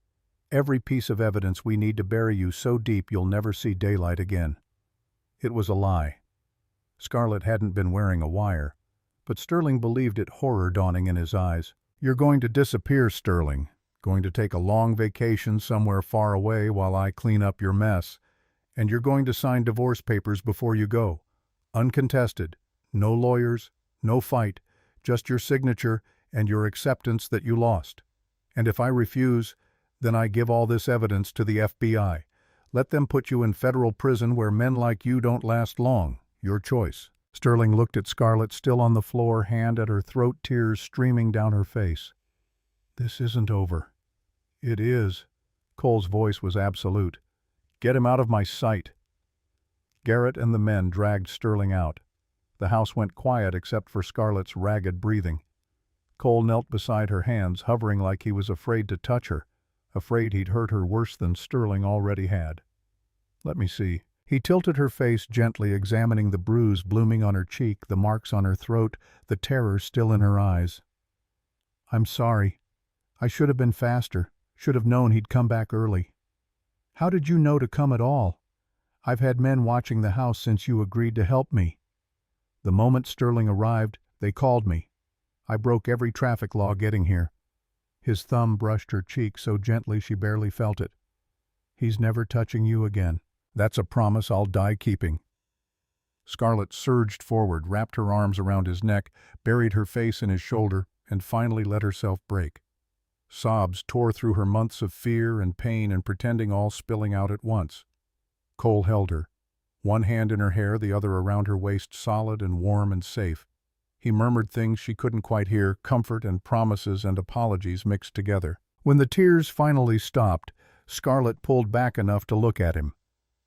every piece of evidence we need to bury you so deep you'll never see daylight again. It was a lie. Scarlett hadn't been wearing a wire, but Sterling believed it, horror dawning in his eyes. You're going to disappear, Sterling. Going to take a long vacation somewhere far away while I clean up your mess. And you're going to sign divorce papers before you go. Uncontested. No lawyers, no fight, just your signature and your acceptance that you lost. And if I refuse, then I give all this evidence to the FBI. Let them put you in federal prison where men like you don't last long. Your choice. Sterling looked at Scarlett, still on the floor, hand at her throat, tears streaming down her face. This isn't over. It is. Cole's voice was absolute. Get him out of my sight. Garrett and the men dragged Sterling out. The house went quiet except for Scarlett's ragged breathing. Cole knelt beside her, hands hovering like he was afraid to touch her, afraid he'd hurt her worse than Sterling already had. Let me see. He tilted her face gently, examining the bruise blooming on her cheek, the marks on her throat, the terror still in her eyes. I'm sorry. I should have been faster, should have known he'd come back early. How did you know to come at all? I've had men watching the house since you agreed to help me. The moment Sterling arrived, they called me. I broke every traffic law getting here. His thumb brushed her cheek so gently she barely felt it. He's never touching you again. That's a promise I'll die keeping. Scarlett surged forward, wrapped her arms around his neck, buried her face in his shoulder, and finally let herself break. Sobs tore through her, months of fear and pain and pretending, all spilling out at once. Cole held her, one hand in her hair, the other around her waist, solid and warm and safe. He murmured things she couldn't quite hear, comfort and promises and apologies mixed together. When the tears finally stopped, Scarlett pulled back enough to look at him.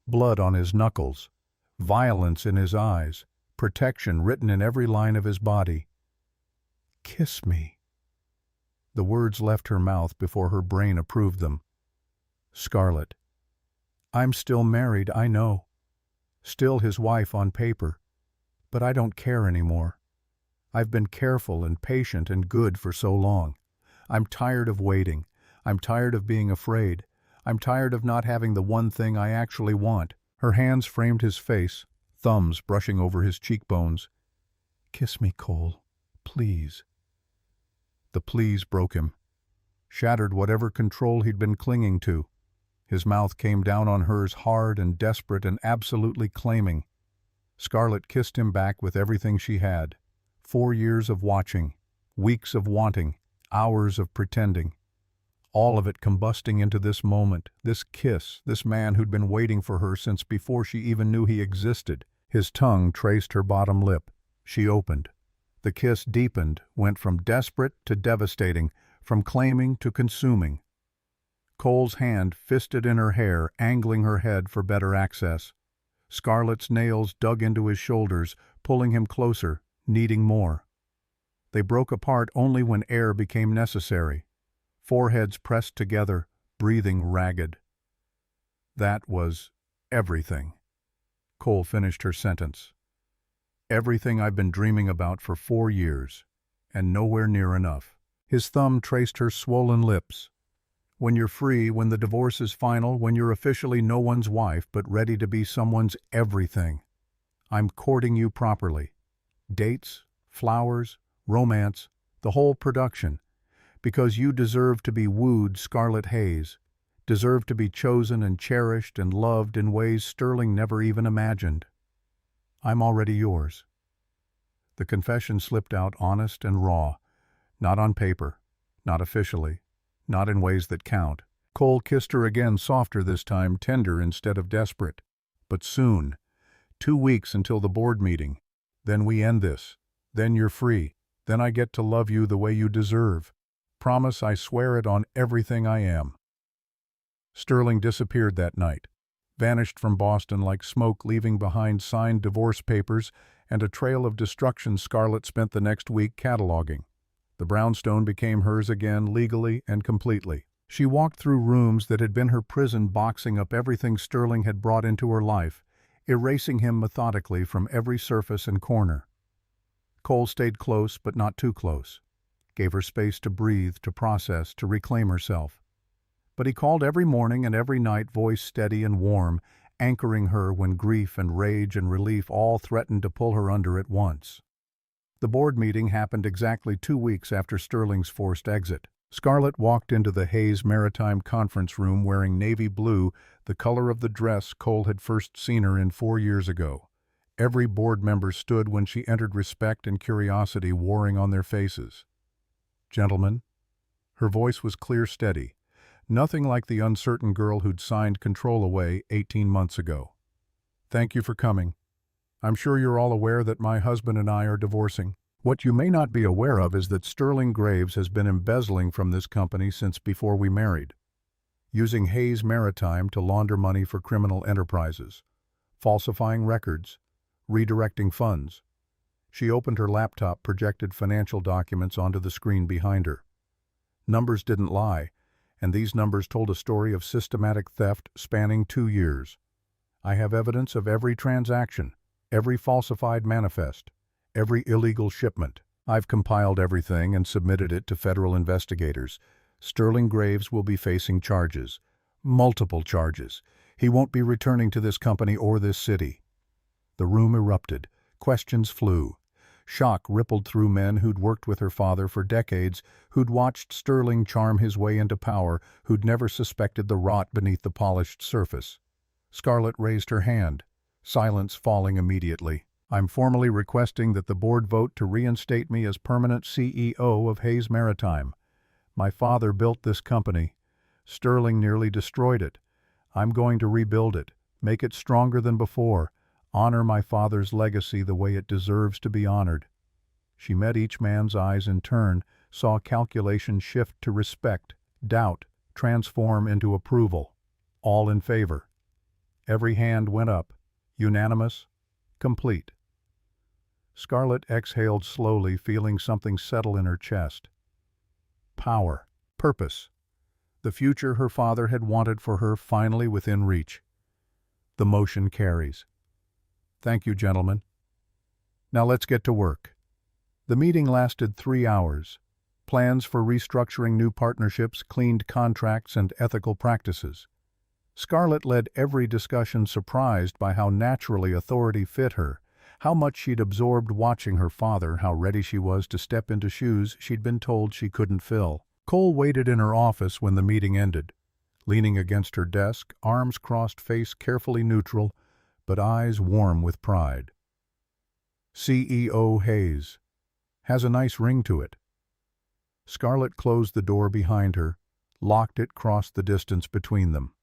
Blood on his knuckles, violence in his eyes, protection written in every line of his body. Kiss me. The words left her mouth before her brain approved them. Scarlett. I'm still married, I know. Still his wife on paper. But I don't care anymore. I've been careful and patient and good for so long. I'm tired of waiting. I'm tired of being afraid. I'm tired of not having the one thing I actually want. Her hands framed his face, thumbs brushing over his cheekbones. Kiss me, Cole, please. The please broke him, shattered whatever control he'd been clinging to. His mouth came down on hers, hard and desperate and absolutely claiming. Scarlett kissed him back with everything she had. 4 years of watching, weeks of wanting, hours of pretending. All of it combusting into this moment, this kiss, this man who'd been waiting for her since before she even knew he existed. His tongue traced her bottom lip. She opened. The kiss deepened, went from desperate to devastating, from claiming to consuming. Cole's hand fisted in her hair, angling her head for better access. Scarlett's nails dug into his shoulders, pulling him closer, needing more. They broke apart only when air became necessary. Foreheads pressed together, breathing ragged. That was everything. Cole finished her sentence. Everything I've been dreaming about for 4 years, and nowhere near enough. His thumb traced her swollen lips. When you're free, when the divorce is final, when you're officially no one's wife but ready to be someone's everything. I'm courting you properly. Dates, flowers, romance, the whole production. Because you deserve to be wooed, Scarlett Hayes, deserve to be chosen and cherished and loved in ways Sterling never even imagined. I'm already yours. The confession slipped out honest and raw, not on paper, not officially, not in ways that count. Cole kissed her again, softer this time, tender instead of desperate. But soon. 2 weeks until the board meeting. Then we end this. Then you're free. Then I get to love you the way you deserve. Promise, I swear it on everything I am. Sterling disappeared that night. Vanished from Boston like smoke, leaving behind signed divorce papers and a trail of destruction Scarlett spent the next week cataloging. The brownstone became hers again, legally and completely. She walked through rooms that had been her prison, boxing up everything Sterling had brought into her life, erasing him methodically from every surface and corner. Cole stayed close, but not too close. Gave her space to breathe, to process, to reclaim herself. But he called every morning and every night, voice steady and warm, anchoring her when grief and rage and relief all threatened to pull her under at once. The board meeting happened exactly 2 weeks after Sterling's forced exit. Scarlett walked into the Hayes Maritime conference room wearing navy blue, the color of the dress Cole had first seen her in 4 years ago. Every board member stood when she entered, respect and curiosity warring on their faces. "Gentlemen," her voice was clear, steady, nothing like the uncertain girl who'd signed control away 18 months ago. "Thank you for coming. I'm sure you're all aware that my husband and I are divorcing. What you may not be aware of is that Sterling Graves has been embezzling from this company since before we married, using Hayes Maritime to launder money for criminal enterprises, falsifying records, redirecting funds." She opened her laptop, projected financial documents onto the screen behind her. Numbers didn't lie, and these numbers told a story of systematic theft spanning 2 years. "I have evidence of every transaction, every falsified manifest, every illegal shipment. I've compiled everything and submitted it to federal investigators. Sterling Graves will be facing charges. Multiple charges. He won't be returning to this company or this city." The room erupted. Questions flew. Shock rippled through men who'd worked with her father for decades, who'd watched Sterling charm his way into power, who'd never suspected the rot beneath the polished surface. Scarlett raised her hand. Silence falling immediately. "I'm formally requesting that the board vote to reinstate me as permanent CEO of Hayes Maritime. My father built this company. Sterling nearly destroyed it. I'm going to rebuild it, make it stronger than before, honor my father's legacy the way it deserves to be honored." She met each man's eyes in turn, saw calculation shift to respect, doubt transform into approval. All in favor. Every hand went up. Unanimous. Complete. Scarlett exhaled slowly, feeling something settle in her chest. Power. Purpose. The future her father had wanted for her finally within reach. The motion carries. "Thank you, gentlemen. Now let's get to work." The meeting lasted 3 hours. Plans for restructuring new partnerships, cleaned contracts, and ethical practices. Scarlett led every discussion, surprised by how naturally authority fit her, how much she'd absorbed watching her father, how ready she was to step into shoes she'd been told she couldn't fill. Cole waited in her office when the meeting ended, leaning against her desk, arms crossed, face carefully neutral, but eyes warm with pride. "CEO Hayes. Has a nice ring to it." Scarlett closed the door behind her, locked it, crossed the distance between them.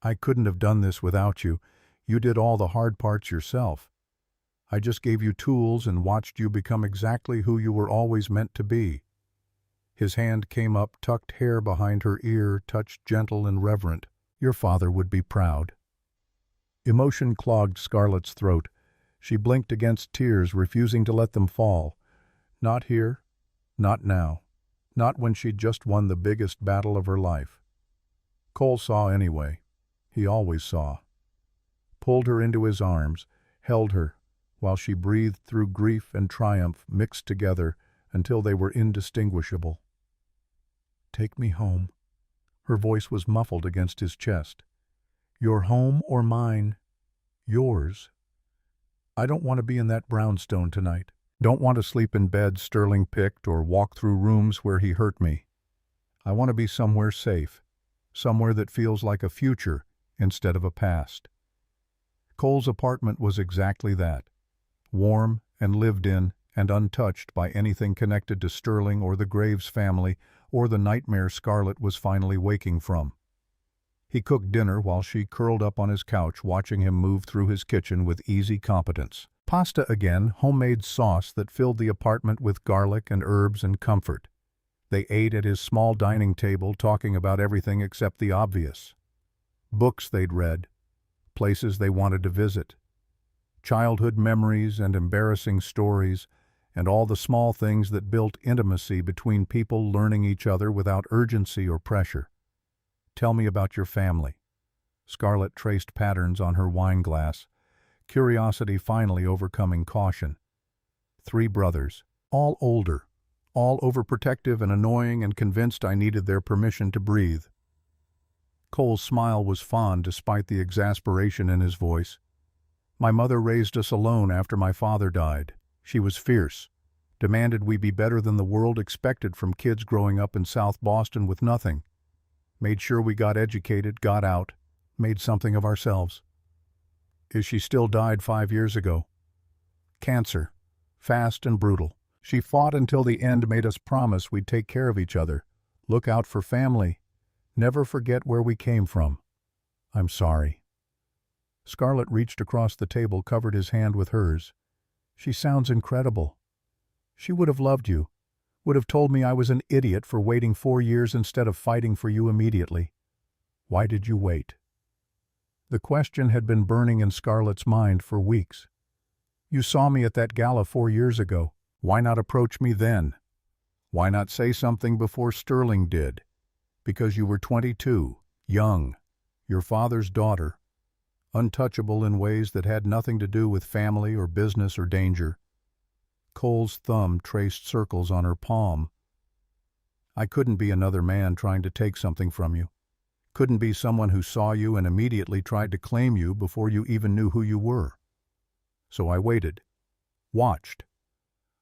"I couldn't have done this without you. You did all the hard parts yourself. I just gave you tools and watched you become exactly who you were always meant to be." His hand came up, tucked hair behind her ear, touched gentle and reverent. "Your father would be proud." Emotion clogged Scarlett's throat. She blinked against tears, refusing to let them fall. Not here. Not now. Not when she'd just won the biggest battle of her life. Cole saw anyway. He always saw. Pulled her into his arms, held her, while she breathed through grief and triumph mixed together until they were indistinguishable. "Take me home." Her voice was muffled against his chest. "Your home or mine? Yours. I don't want to be in that brownstone tonight. Don't want to sleep in bed Sterling picked or walk through rooms where he hurt me. I want to be somewhere safe, somewhere that feels like a future instead of a past." Cole's apartment was exactly that, warm and lived in and untouched by anything connected to Sterling or the Graves family or the nightmare Scarlett was finally waking from. He cooked dinner while she curled up on his couch watching him move through his kitchen with easy competence. Pasta again, homemade sauce that filled the apartment with garlic and herbs and comfort. They ate at his small dining table, talking about everything except the obvious. Books they'd read, places they wanted to visit, childhood memories and embarrassing stories, and all the small things that built intimacy between people learning each other without urgency or pressure. "Tell me about your family." Scarlett traced patterns on her wine glass, curiosity finally overcoming caution. 3 brothers, all older, all overprotective and annoying and convinced I needed their permission to breathe. Cole's smile was fond despite the exasperation in his voice. "My mother raised us alone after my father died. She was fierce, demanded we be better than the world expected from kids growing up in South Boston with nothing. Made sure we got educated, got out, made something of ourselves." She still died 5 years ago. Cancer. Fast and brutal. She fought until the end, made us promise we'd take care of each other, look out for family, never forget where we came from. "I'm sorry." Scarlett reached across the table, covered his hand with hers. "She sounds incredible. She would have loved you, would have told me I was an idiot for waiting 4 years instead of fighting for you immediately. Why did you wait?" The question had been burning in Scarlett's mind for weeks. "You saw me at that gala 4 years ago. Why not approach me then? Why not say something before Sterling did? Because you were 22, young, your father's daughter, untouchable in ways that had nothing to do with family or business or danger." Cole's thumb traced circles on her palm. "I couldn't be another man trying to take something from you. Couldn't be someone who saw you and immediately tried to claim you before you even knew who you were. So I waited, watched,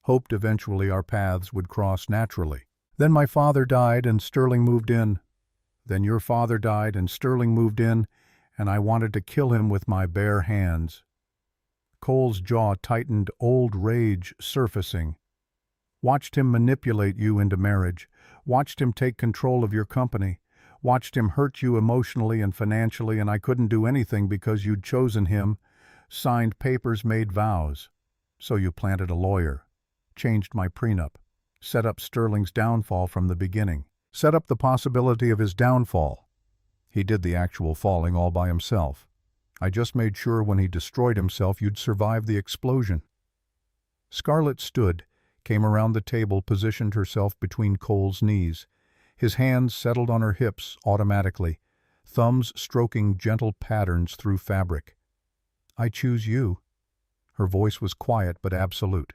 hoped eventually our paths would cross naturally. Then my father died and Sterling moved in. Then your father died and Sterling moved in, and I wanted to kill him with my bare hands." Cole's jaw tightened, old rage surfacing. "Watched him manipulate you into marriage, watched him take control of your company, watched him hurt you emotionally and financially, and I couldn't do anything because you'd chosen him, signed papers, made vows. So you planted a lawyer, changed my prenup, set up Sterling's downfall from the beginning, set up the possibility of his downfall. He did the actual falling all by himself. I just made sure when he destroyed himself you'd survive the explosion." Scarlett stood, came around the table, positioned herself between Cole's knees. His hands settled on her hips automatically, thumbs stroking gentle patterns through fabric. "I choose you." Her voice was quiet but absolute.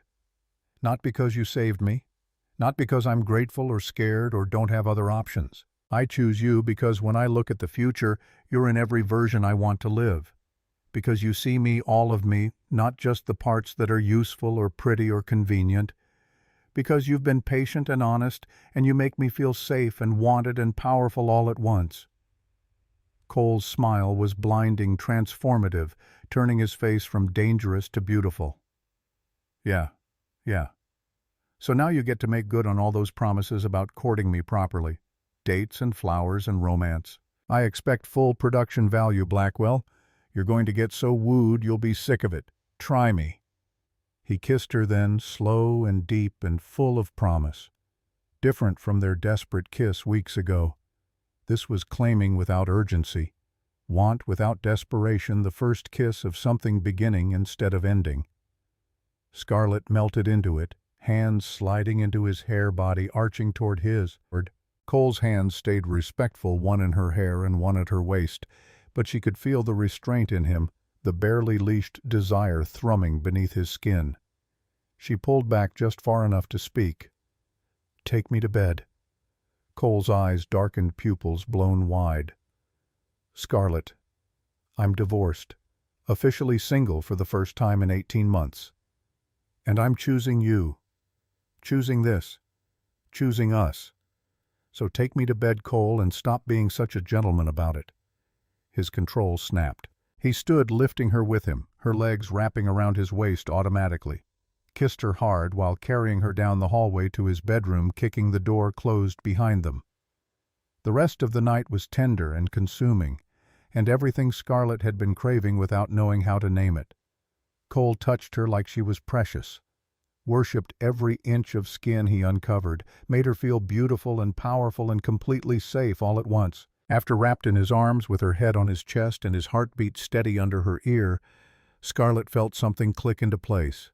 "Not because you saved me, not because I'm grateful or scared or don't have other options. I choose you because when I look at the future, you're in every version I want to live. Because you see me, all of me, not just the parts that are useful or pretty or convenient. Because you've been patient and honest, and you make me feel safe and wanted and powerful all at once." Cole's smile was blinding, transformative, turning his face from dangerous to beautiful. Yeah. So now you get to make good on all those promises about courting me properly. Dates and flowers and romance. I expect full production value, Blackwell. You're going to get so wooed you'll be sick of it. Try me." He kissed her then, slow and deep and full of promise. Different from their desperate kiss weeks ago. This was claiming without urgency, want without desperation, the first kiss of something beginning instead of ending. Scarlett melted into it, hands sliding into his hair, body arching toward his. Cole's hands stayed respectful, one in her hair and one at her waist, but she could feel the restraint in him, the barely leashed desire thrumming beneath his skin. She pulled back just far enough to speak. "Take me to bed." Cole's eyes darkened, pupils blown wide. "Scarlett, I'm divorced, officially single for the first time in 18 months. And I'm choosing you. Choosing this. Choosing us. So take me to bed, Cole, and stop being such a gentleman about it." His control snapped. He stood, lifting her with him, her legs wrapping around his waist automatically. kissed her hard while carrying her down the hallway to his bedroom, kicking the door closed behind them. The rest of the night was tender and consuming, and everything Scarlett had been craving without knowing how to name it. Cole touched her like she was precious, worshipped every inch of skin he uncovered, made her feel beautiful and powerful and completely safe all at once. After wrapped in his arms with her head on his chest and his heartbeat steady under her ear, Scarlett felt something click into place.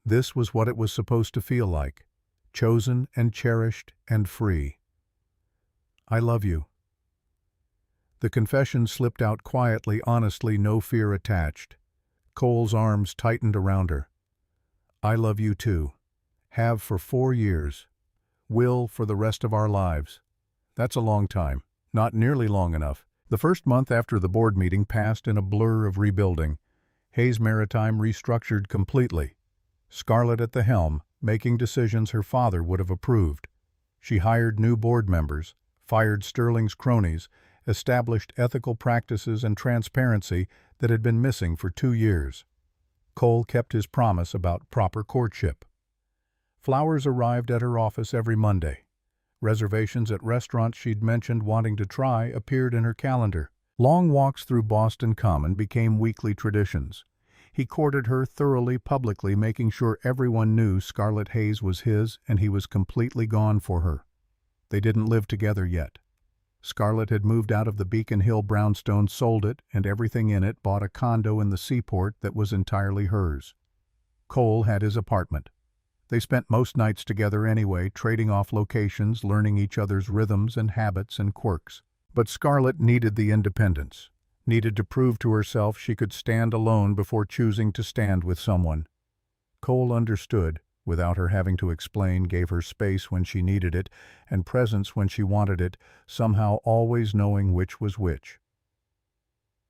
This was what it was supposed to feel like, chosen and cherished and free. "I love you." The confession slipped out quietly, honestly, no fear attached. Cole's arms tightened around her. "I love you too. Have for 4 years. Will for the rest of our lives." That's a long time. Not nearly long enough. The first month after the board meeting passed in a blur of rebuilding. Hayes Maritime restructured completely. Scarlett at the helm, making decisions her father would have approved. She hired new board members, fired Sterling's cronies, established ethical practices and transparency that had been missing for 2 years. Cole kept his promise about proper courtship. Flowers arrived at her office every Monday. Reservations at restaurants she'd mentioned wanting to try appeared in her calendar. Long walks through Boston Common became weekly traditions. He courted her thoroughly, publicly, making sure everyone knew Scarlett Hayes was his and he was completely gone for her. They didn't live together yet. Scarlett had moved out of the Beacon Hill brownstone, sold it, and everything in it, bought a condo in the seaport that was entirely hers. Cole had his apartment. They spent most nights together anyway, trading off locations, learning each other's rhythms and habits and quirks. But Scarlett needed the independence, needed to prove to herself she could stand alone before choosing to stand with someone. Cole understood, without her having to explain, gave her space when she needed it, and presence when she wanted it, somehow always knowing which was which.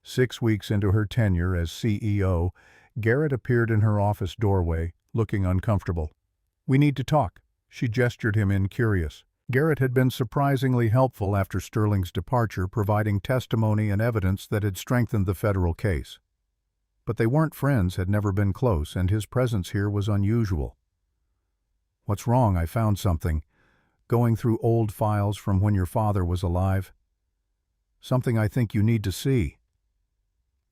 6 weeks into her tenure as CEO, Garrett appeared in her office doorway, looking uncomfortable. "We need to talk." She gestured him in, curious. Garrett had been surprisingly helpful after Sterling's departure, providing testimony and evidence that had strengthened the federal case. But they weren't friends, had never been close, and his presence here was unusual. "What's wrong? I found something. Going through old files from when your father was alive. Something I think you need to see."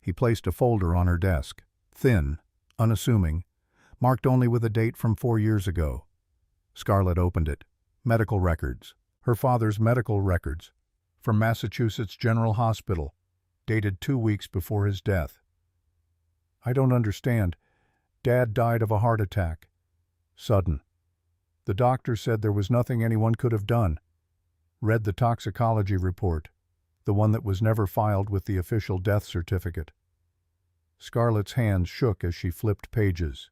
He placed a folder on her desk, thin, unassuming, marked only with a date from 4 years ago. Scarlett opened it. Medical records. Her father's medical records. From Massachusetts General Hospital. Dated 2 weeks before his death. "I don't understand. Dad died of a heart attack. Sudden. The doctor said there was nothing anyone could have done. Read the toxicology report, the one that was never filed with the official death certificate." Scarlett's hands shook as she flipped pages.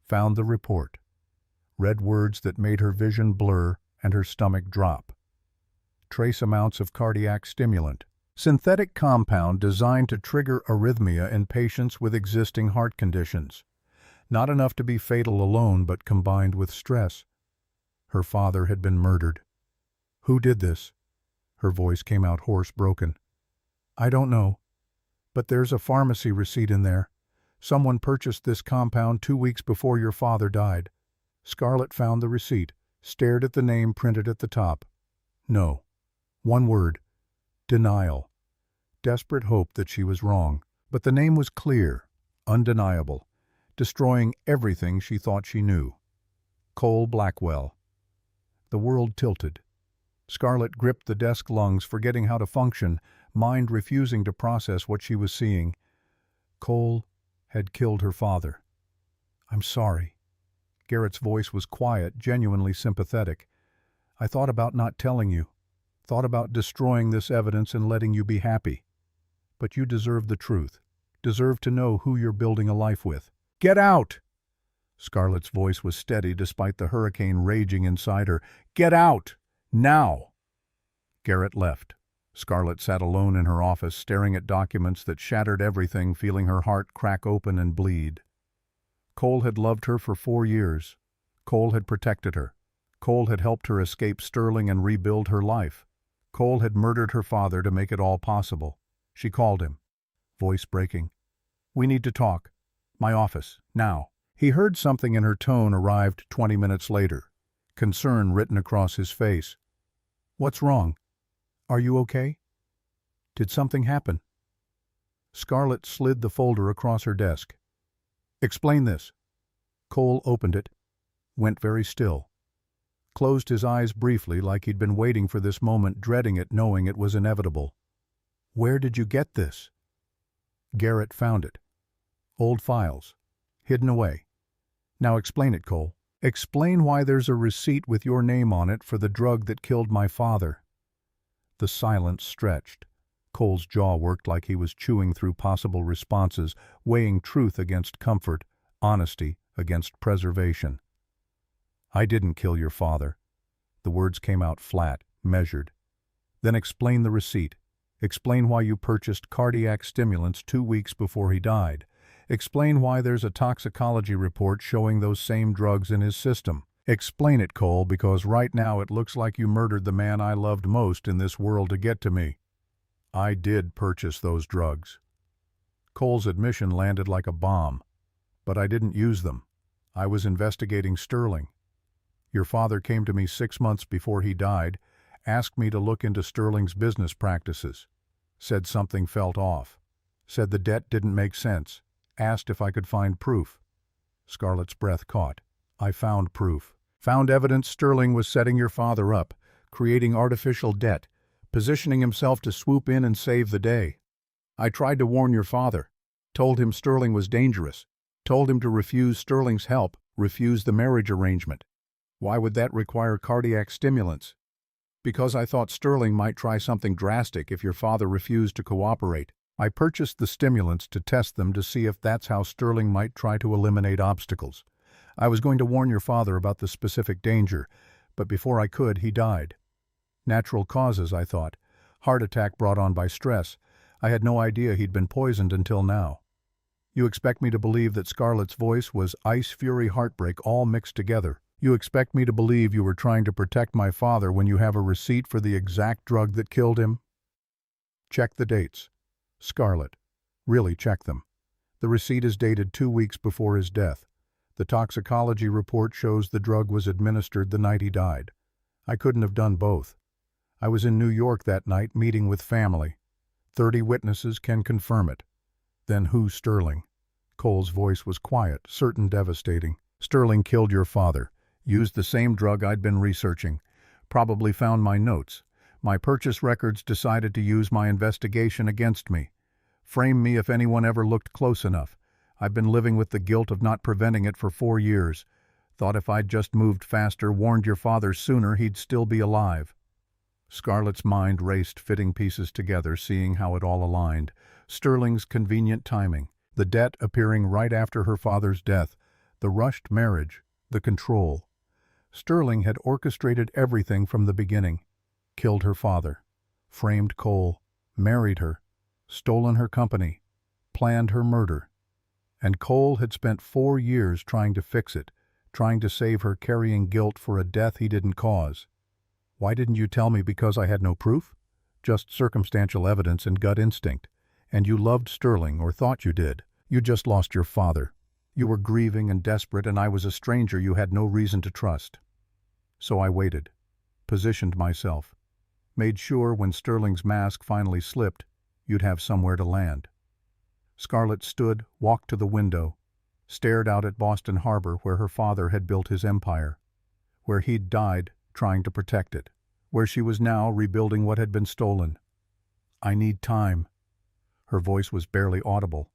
Found the report. Read words that made her vision blur and her stomach drop. Trace amounts of cardiac stimulant. Synthetic compound designed to trigger arrhythmia in patients with existing heart conditions. Not enough to be fatal alone, but combined with stress. Her father had been murdered. "Who did this?" Her voice came out hoarse, broken. "I don't know. But there's a pharmacy receipt in there. Someone purchased this compound 2 weeks before your father died." Scarlett found the receipt, stared at the name printed at the top. No. One word. Denial. Desperate hope that she was wrong. But the name was clear, undeniable, destroying everything she thought she knew. Cole Blackwell. The world tilted. Scarlett gripped the desk lungs, forgetting how to function, mind refusing to process what she was seeing. Cole had killed her father. "I'm sorry." Garrett's voice was quiet, genuinely sympathetic. "I thought about not telling you. Thought about destroying this evidence and letting you be happy. But you deserve the truth. Deserve to know who you're building a life with." "Get out!" Scarlett's voice was steady despite the hurricane raging inside her. "Get out! Now!" Garrett left. Scarlett sat alone in her office, staring at documents that shattered everything, feeling her heart crack open and bleed. Cole had loved her for 4 years. Cole had protected her. Cole had helped her escape Sterling and rebuild her life. Cole had murdered her father to make it all possible. She called him, voice breaking. "We need to talk. My office, now." He heard something in her tone arrived 20 minutes later, concern written across his face. "What's wrong? Are you okay? Did something happen?" Scarlett slid the folder across her desk. "Explain this." Cole opened it, went very still, closed his eyes briefly like he'd been waiting for this moment, dreading it, knowing it was inevitable. "Where did you get this?" Garrett found it. Old files. Hidden away. "Now explain it, Cole. Explain why there's a receipt with your name on it for the drug that killed my father." The silence stretched. Cole's jaw worked like he was chewing through possible responses, weighing truth against comfort, honesty against preservation. "I didn't kill your father." The words came out flat, measured. "Then explain the receipt. Explain why you purchased cardiac stimulants 2 weeks before he died. Explain why there's a toxicology report showing those same drugs in his system. Explain it, Cole, because right now it looks like you murdered the man I loved most in this world to get to me." "I did purchase those drugs." Cole's admission landed like a bomb. "But I didn't use them. I was investigating Sterling. Your father came to me 6 months before he died, asked me to look into Sterling's business practices. Said something felt off. Said the debt didn't make sense. Asked if I could find proof." Scarlett's breath caught. "I found proof. Found evidence Sterling was setting your father up, creating artificial debt, positioning himself to swoop in and save the day. I tried to warn your father. Told him Sterling was dangerous. Told him to refuse Sterling's help, refuse the marriage arrangement. Why would that require cardiac stimulants? Because I thought Sterling might try something drastic if your father refused to cooperate. I purchased the stimulants to test them to see if that's how Sterling might try to eliminate obstacles. I was going to warn your father about the specific danger, but before I could, he died. Natural causes, I thought. Heart attack brought on by stress. I had no idea he'd been poisoned until now. You expect me to believe that Scarlett's voice was ice, fury, heartbreak all mixed together. You expect me to believe you were trying to protect my father when you have a receipt for the exact drug that killed him? Check the dates. Scarlett. Really check them. The receipt is dated 2 weeks before his death. The toxicology report shows the drug was administered the night he died. I couldn't have done both. I was in New York that night meeting with family. 30 witnesses can confirm it. Then who's Sterling? Cole's voice was quiet, certain devastating. Sterling killed your father. Used the same drug I'd been researching. Probably found my notes. My purchase records decided to use my investigation against me. Frame me if anyone ever looked close enough. I've been living with the guilt of not preventing it for 4 years. Thought if I'd just moved faster, warned your father sooner, he'd still be alive. Scarlett's mind raced, fitting pieces together, seeing how it all aligned. Sterling's convenient timing, the debt appearing right after her father's death, the rushed marriage, the control. Sterling had orchestrated everything from the beginning. Killed her father, framed Cole, married her, stolen her company, planned her murder. And Cole had spent 4 years trying to fix it, trying to save her, carrying guilt for a death he didn't cause. Why didn't you tell me? Because I had no proof? Just circumstantial evidence and gut instinct. And you loved Sterling, or thought you did. You just lost your father. You were grieving and desperate, and I was a stranger you had no reason to trust. So I waited, positioned myself, made sure when Sterling's mask finally slipped, you'd have somewhere to land. Scarlett stood, walked to the window, stared out at Boston Harbor where her father had built his empire, where he'd died trying to protect it, where she was now rebuilding what had been stolen. I need time. Her voice was barely audible.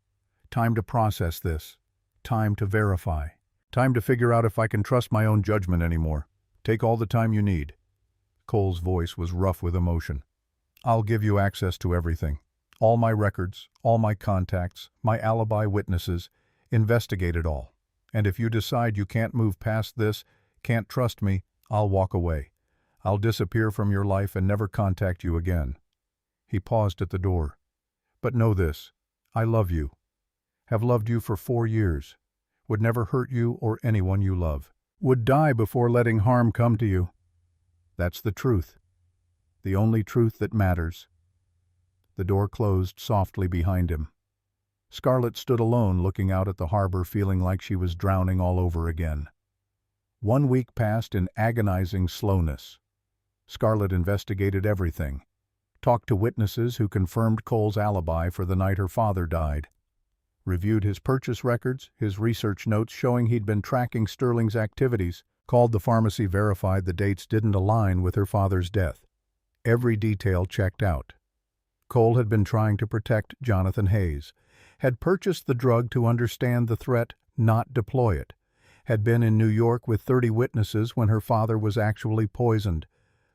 Time to process this. Time to verify. Time to figure out if I can trust my own judgment anymore. Take all the time you need. Cole's voice was rough with emotion. I'll give you access to everything. All my records, all my contacts, my alibi witnesses. Investigate it all. And if you decide you can't move past this, can't trust me, I'll walk away. I'll disappear from your life and never contact you again. He paused at the door. But know this, I love you. Have loved you for 4 years. Would never hurt you or anyone you love. Would die before letting harm come to you. That's the truth. The only truth that matters. The door closed softly behind him. Scarlett stood alone looking out at the harbor, feeling like she was drowning all over again. 1 week passed in agonizing slowness. Scarlett investigated everything, talked to witnesses who confirmed Cole's alibi for the night her father died, reviewed his purchase records, his research notes showing he'd been tracking Sterling's activities, called the pharmacy, verified the dates didn't align with her father's death. Every detail checked out. Cole had been trying to protect Jonathan Hayes, had purchased the drug to understand the threat, not deploy it, had been in New York with 30 witnesses when her father was actually poisoned.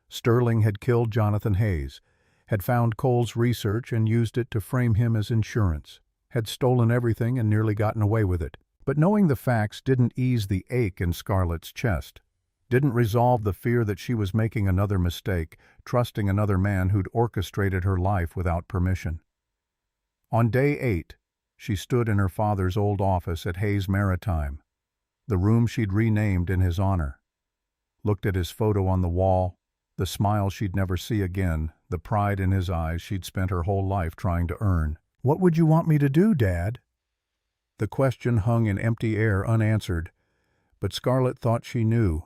Sterling had killed Jonathan Hayes, had found Cole's research and used it to frame him as insurance, had stolen everything and nearly gotten away with it. But knowing the facts didn't ease the ache in Scarlett's chest, didn't resolve the fear that she was making another mistake, trusting another man who'd orchestrated her life without permission. On day 8, she stood in her father's old office at Hayes Maritime, the room she'd renamed in his honor, looked at his photo on the wall, the smile she'd never see again, the pride in his eyes she'd spent her whole life trying to earn. "What would you want me to do, Dad?" The question hung in empty air unanswered, but Scarlett thought she knew.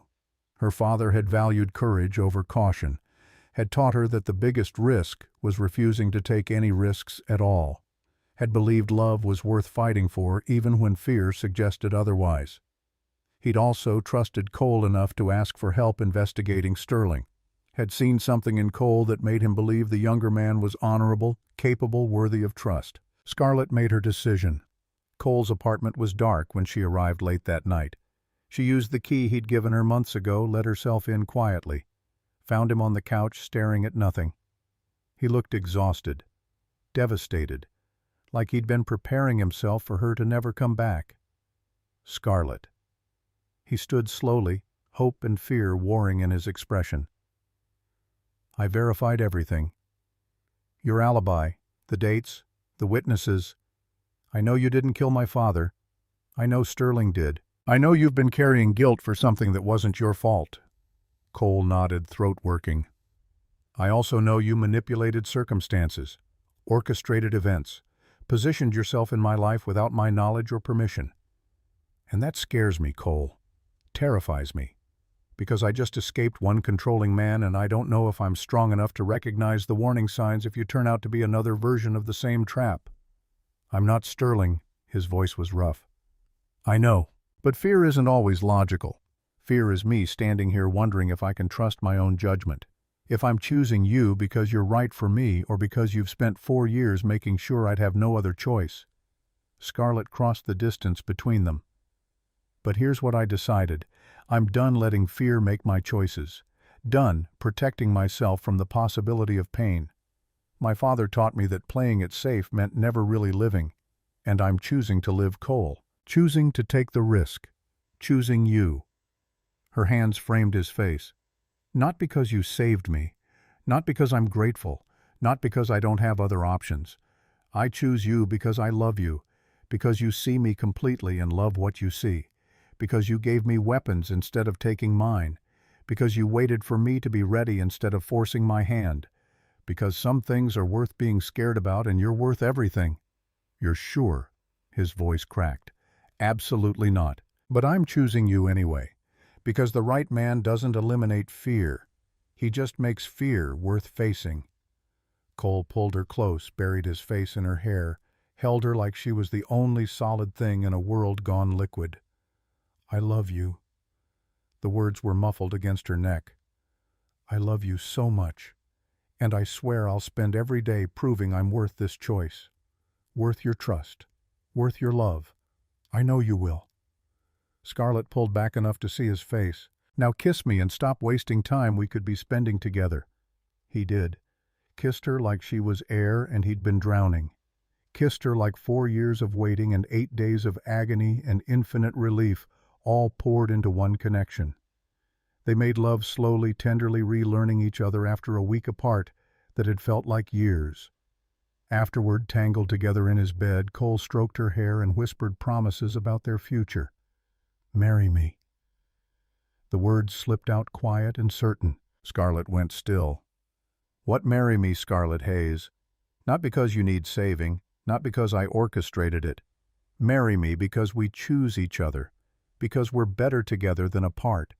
Her father had valued courage over caution, had taught her that the biggest risk was refusing to take any risks at all, had believed love was worth fighting for even when fear suggested otherwise. He'd also trusted Cole enough to ask for help investigating Sterling, had seen something in Cole that made him believe the younger man was honorable, capable, worthy of trust. Scarlett made her decision. Cole's apartment was dark when she arrived late that night. She used the key he'd given her months ago, let herself in quietly, found him on the couch staring at nothing. He looked exhausted, devastated, like he'd been preparing himself for her to never come back. Scarlett. He stood slowly, hope and fear warring in his expression. "I verified everything. Your alibi, the dates, the witnesses. I know you didn't kill my father. I know Sterling did. I know you've been carrying guilt for something that wasn't your fault." Cole nodded, throat working. "I also know you manipulated circumstances, orchestrated events, positioned yourself in my life without my knowledge or permission. And that scares me, Cole. Terrifies me. Because I just escaped one controlling man and I don't know if I'm strong enough to recognize the warning signs if you turn out to be another version of the same trap. I'm not Sterling." His voice was rough. "I know. But fear isn't always logical. Fear is me standing here wondering if I can trust my own judgment. If I'm choosing you because you're right for me or because you've spent 4 years making sure I'd have no other choice." Scarlett crossed the distance between them. "But here's what I decided. I'm done letting fear make my choices. Done protecting myself from the possibility of pain. My father taught me that playing it safe meant never really living. And I'm choosing to live, Cole. Choosing to take the risk. Choosing you." Her hands framed his face. "Not because you saved me. Not because I'm grateful. Not because I don't have other options. I choose you because I love you. Because you see me completely and love what you see. Because you gave me weapons instead of taking mine. Because you waited for me to be ready instead of forcing my hand. Because some things are worth being scared about and you're worth everything." "You're sure?" His voice cracked. "Absolutely not. But I'm choosing you anyway. Because the right man doesn't eliminate fear. He just makes fear worth facing." Cole pulled her close, buried his face in her hair, held her like she was the only solid thing in a world gone liquid. "I love you." The words were muffled against her neck. "I love you so much. And I swear I'll spend every day proving I'm worth this choice. Worth your trust. Worth your love. I know you will." Scarlett pulled back enough to see his face. "Now kiss me and stop wasting time we could be spending together." He did. Kissed her like she was air and he'd been drowning. Kissed her like 4 years of waiting and 8 days of agony and infinite relief, all poured into one connection. They made love slowly, tenderly relearning each other after a week apart that had felt like years. Afterward, tangled together in his bed, Cole stroked her hair and whispered promises about their future. "Marry me." The words slipped out quiet and certain. Scarlett went still. "What marry me, Scarlett Hayes? Not because you need saving, not because I orchestrated it. Marry me because we choose each other, because we're better together than apart,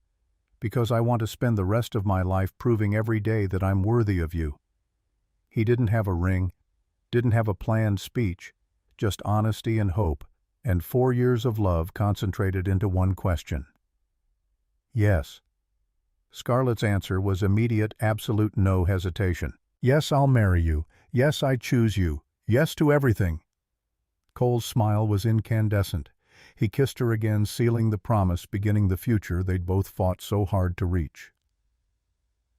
because I want to spend the rest of my life proving every day that I'm worthy of you." He didn't have a ring, didn't have a planned speech, just honesty and hope, and 4 years of love concentrated into one question. Yes. Scarlett's answer was immediate, absolute, no hesitation. "Yes, I'll marry you. Yes, I choose you. Yes to everything." Cole's smile was incandescent. He kissed her again, sealing the promise, beginning the future they'd both fought so hard to reach.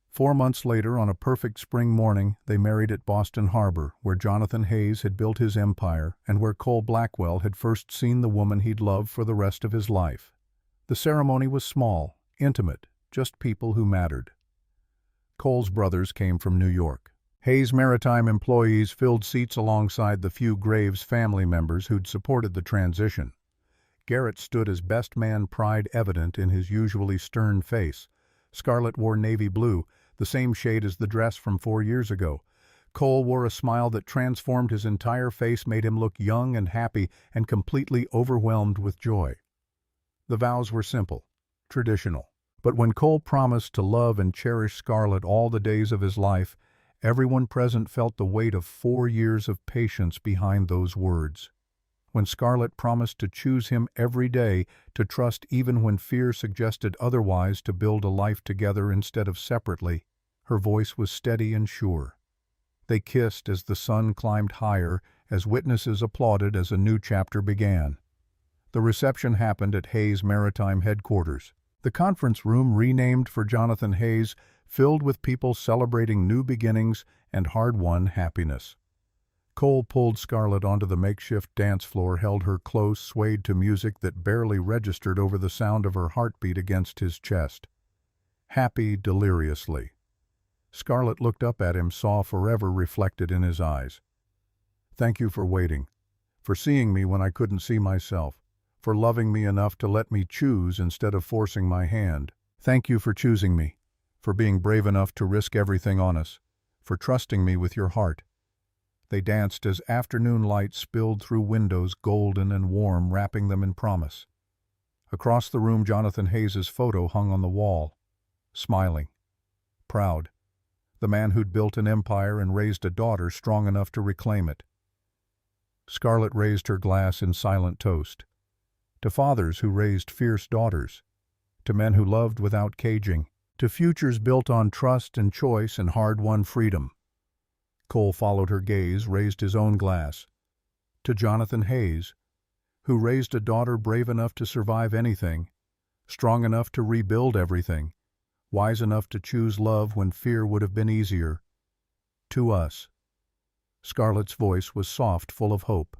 4 months later, on a perfect spring morning, they married at Boston Harbor, where Jonathan Hayes had built his empire and where Cole Blackwell had first seen the woman he'd love for the rest of his life. The ceremony was small, intimate, just people who mattered. Cole's brothers came from New York. Hayes' maritime employees filled seats alongside the few Graves family members who'd supported the transition. Garrett stood as best man, pride evident in his usually stern face. Scarlett wore navy blue, the same shade as the dress from 4 years ago. Cole wore a smile that transformed his entire face, made him look young and happy and completely overwhelmed with joy. The vows were simple, traditional. But when Cole promised to love and cherish Scarlett all the days of his life, everyone present felt the weight of 4 years of patience behind those words. When Scarlett promised to choose him every day, to trust even when fear suggested otherwise, to build a life together instead of separately, her voice was steady and sure. They kissed as the sun climbed higher, as witnesses applauded as a new chapter began. The reception happened at Hayes Maritime Headquarters. The conference room, renamed for Jonathan Hayes, filled with people celebrating new beginnings and hard-won happiness. Cole pulled Scarlett onto the makeshift dance floor, held her close, swayed to music that barely registered over the sound of her heartbeat against his chest. Happy deliriously. Scarlett looked up at him, saw forever reflected in his eyes. "Thank you for waiting, for seeing me when I couldn't see myself, for loving me enough to let me choose instead of forcing my hand. Thank you for choosing me, for being brave enough to risk everything on us, for trusting me with your heart." They danced as afternoon light spilled through windows, golden and warm, wrapping them in promise. Across the room, Jonathan Hayes' photo hung on the wall, smiling, proud, the man who'd built an empire and raised a daughter strong enough to reclaim it. Scarlett raised her glass in silent toast. To fathers who raised fierce daughters, to men who loved without caging, to futures built on trust and choice and hard-won freedom. Cole followed her gaze, raised his own glass. To Jonathan Hayes, who raised a daughter brave enough to survive anything, strong enough to rebuild everything, wise enough to choose love when fear would have been easier. To us. Scarlett's voice was soft, full of hope.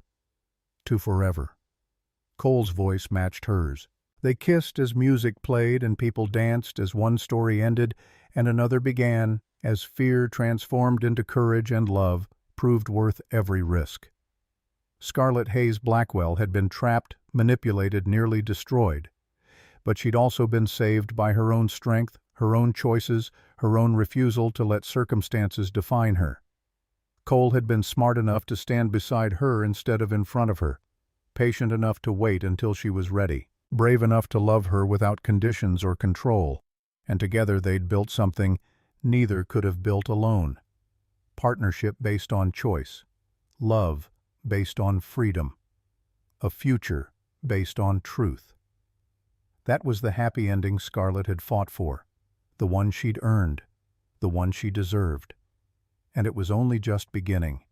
To forever. Cole's voice matched hers. They kissed as music played and people danced as one story ended and another began, as fear transformed into courage and love proved worth every risk. Scarlett Hayes Blackwell had been trapped, manipulated, nearly destroyed. But she'd also been saved by her own strength, her own choices, her own refusal to let circumstances define her. Cole had been smart enough to stand beside her instead of in front of her, patient enough to wait until she was ready, brave enough to love her without conditions or control, and together they'd built something neither could have built alone. Partnership based on choice, love based on freedom, a future based on truth. That was the happy ending Scarlett had fought for, the one she'd earned, the one she deserved. And it was only just beginning.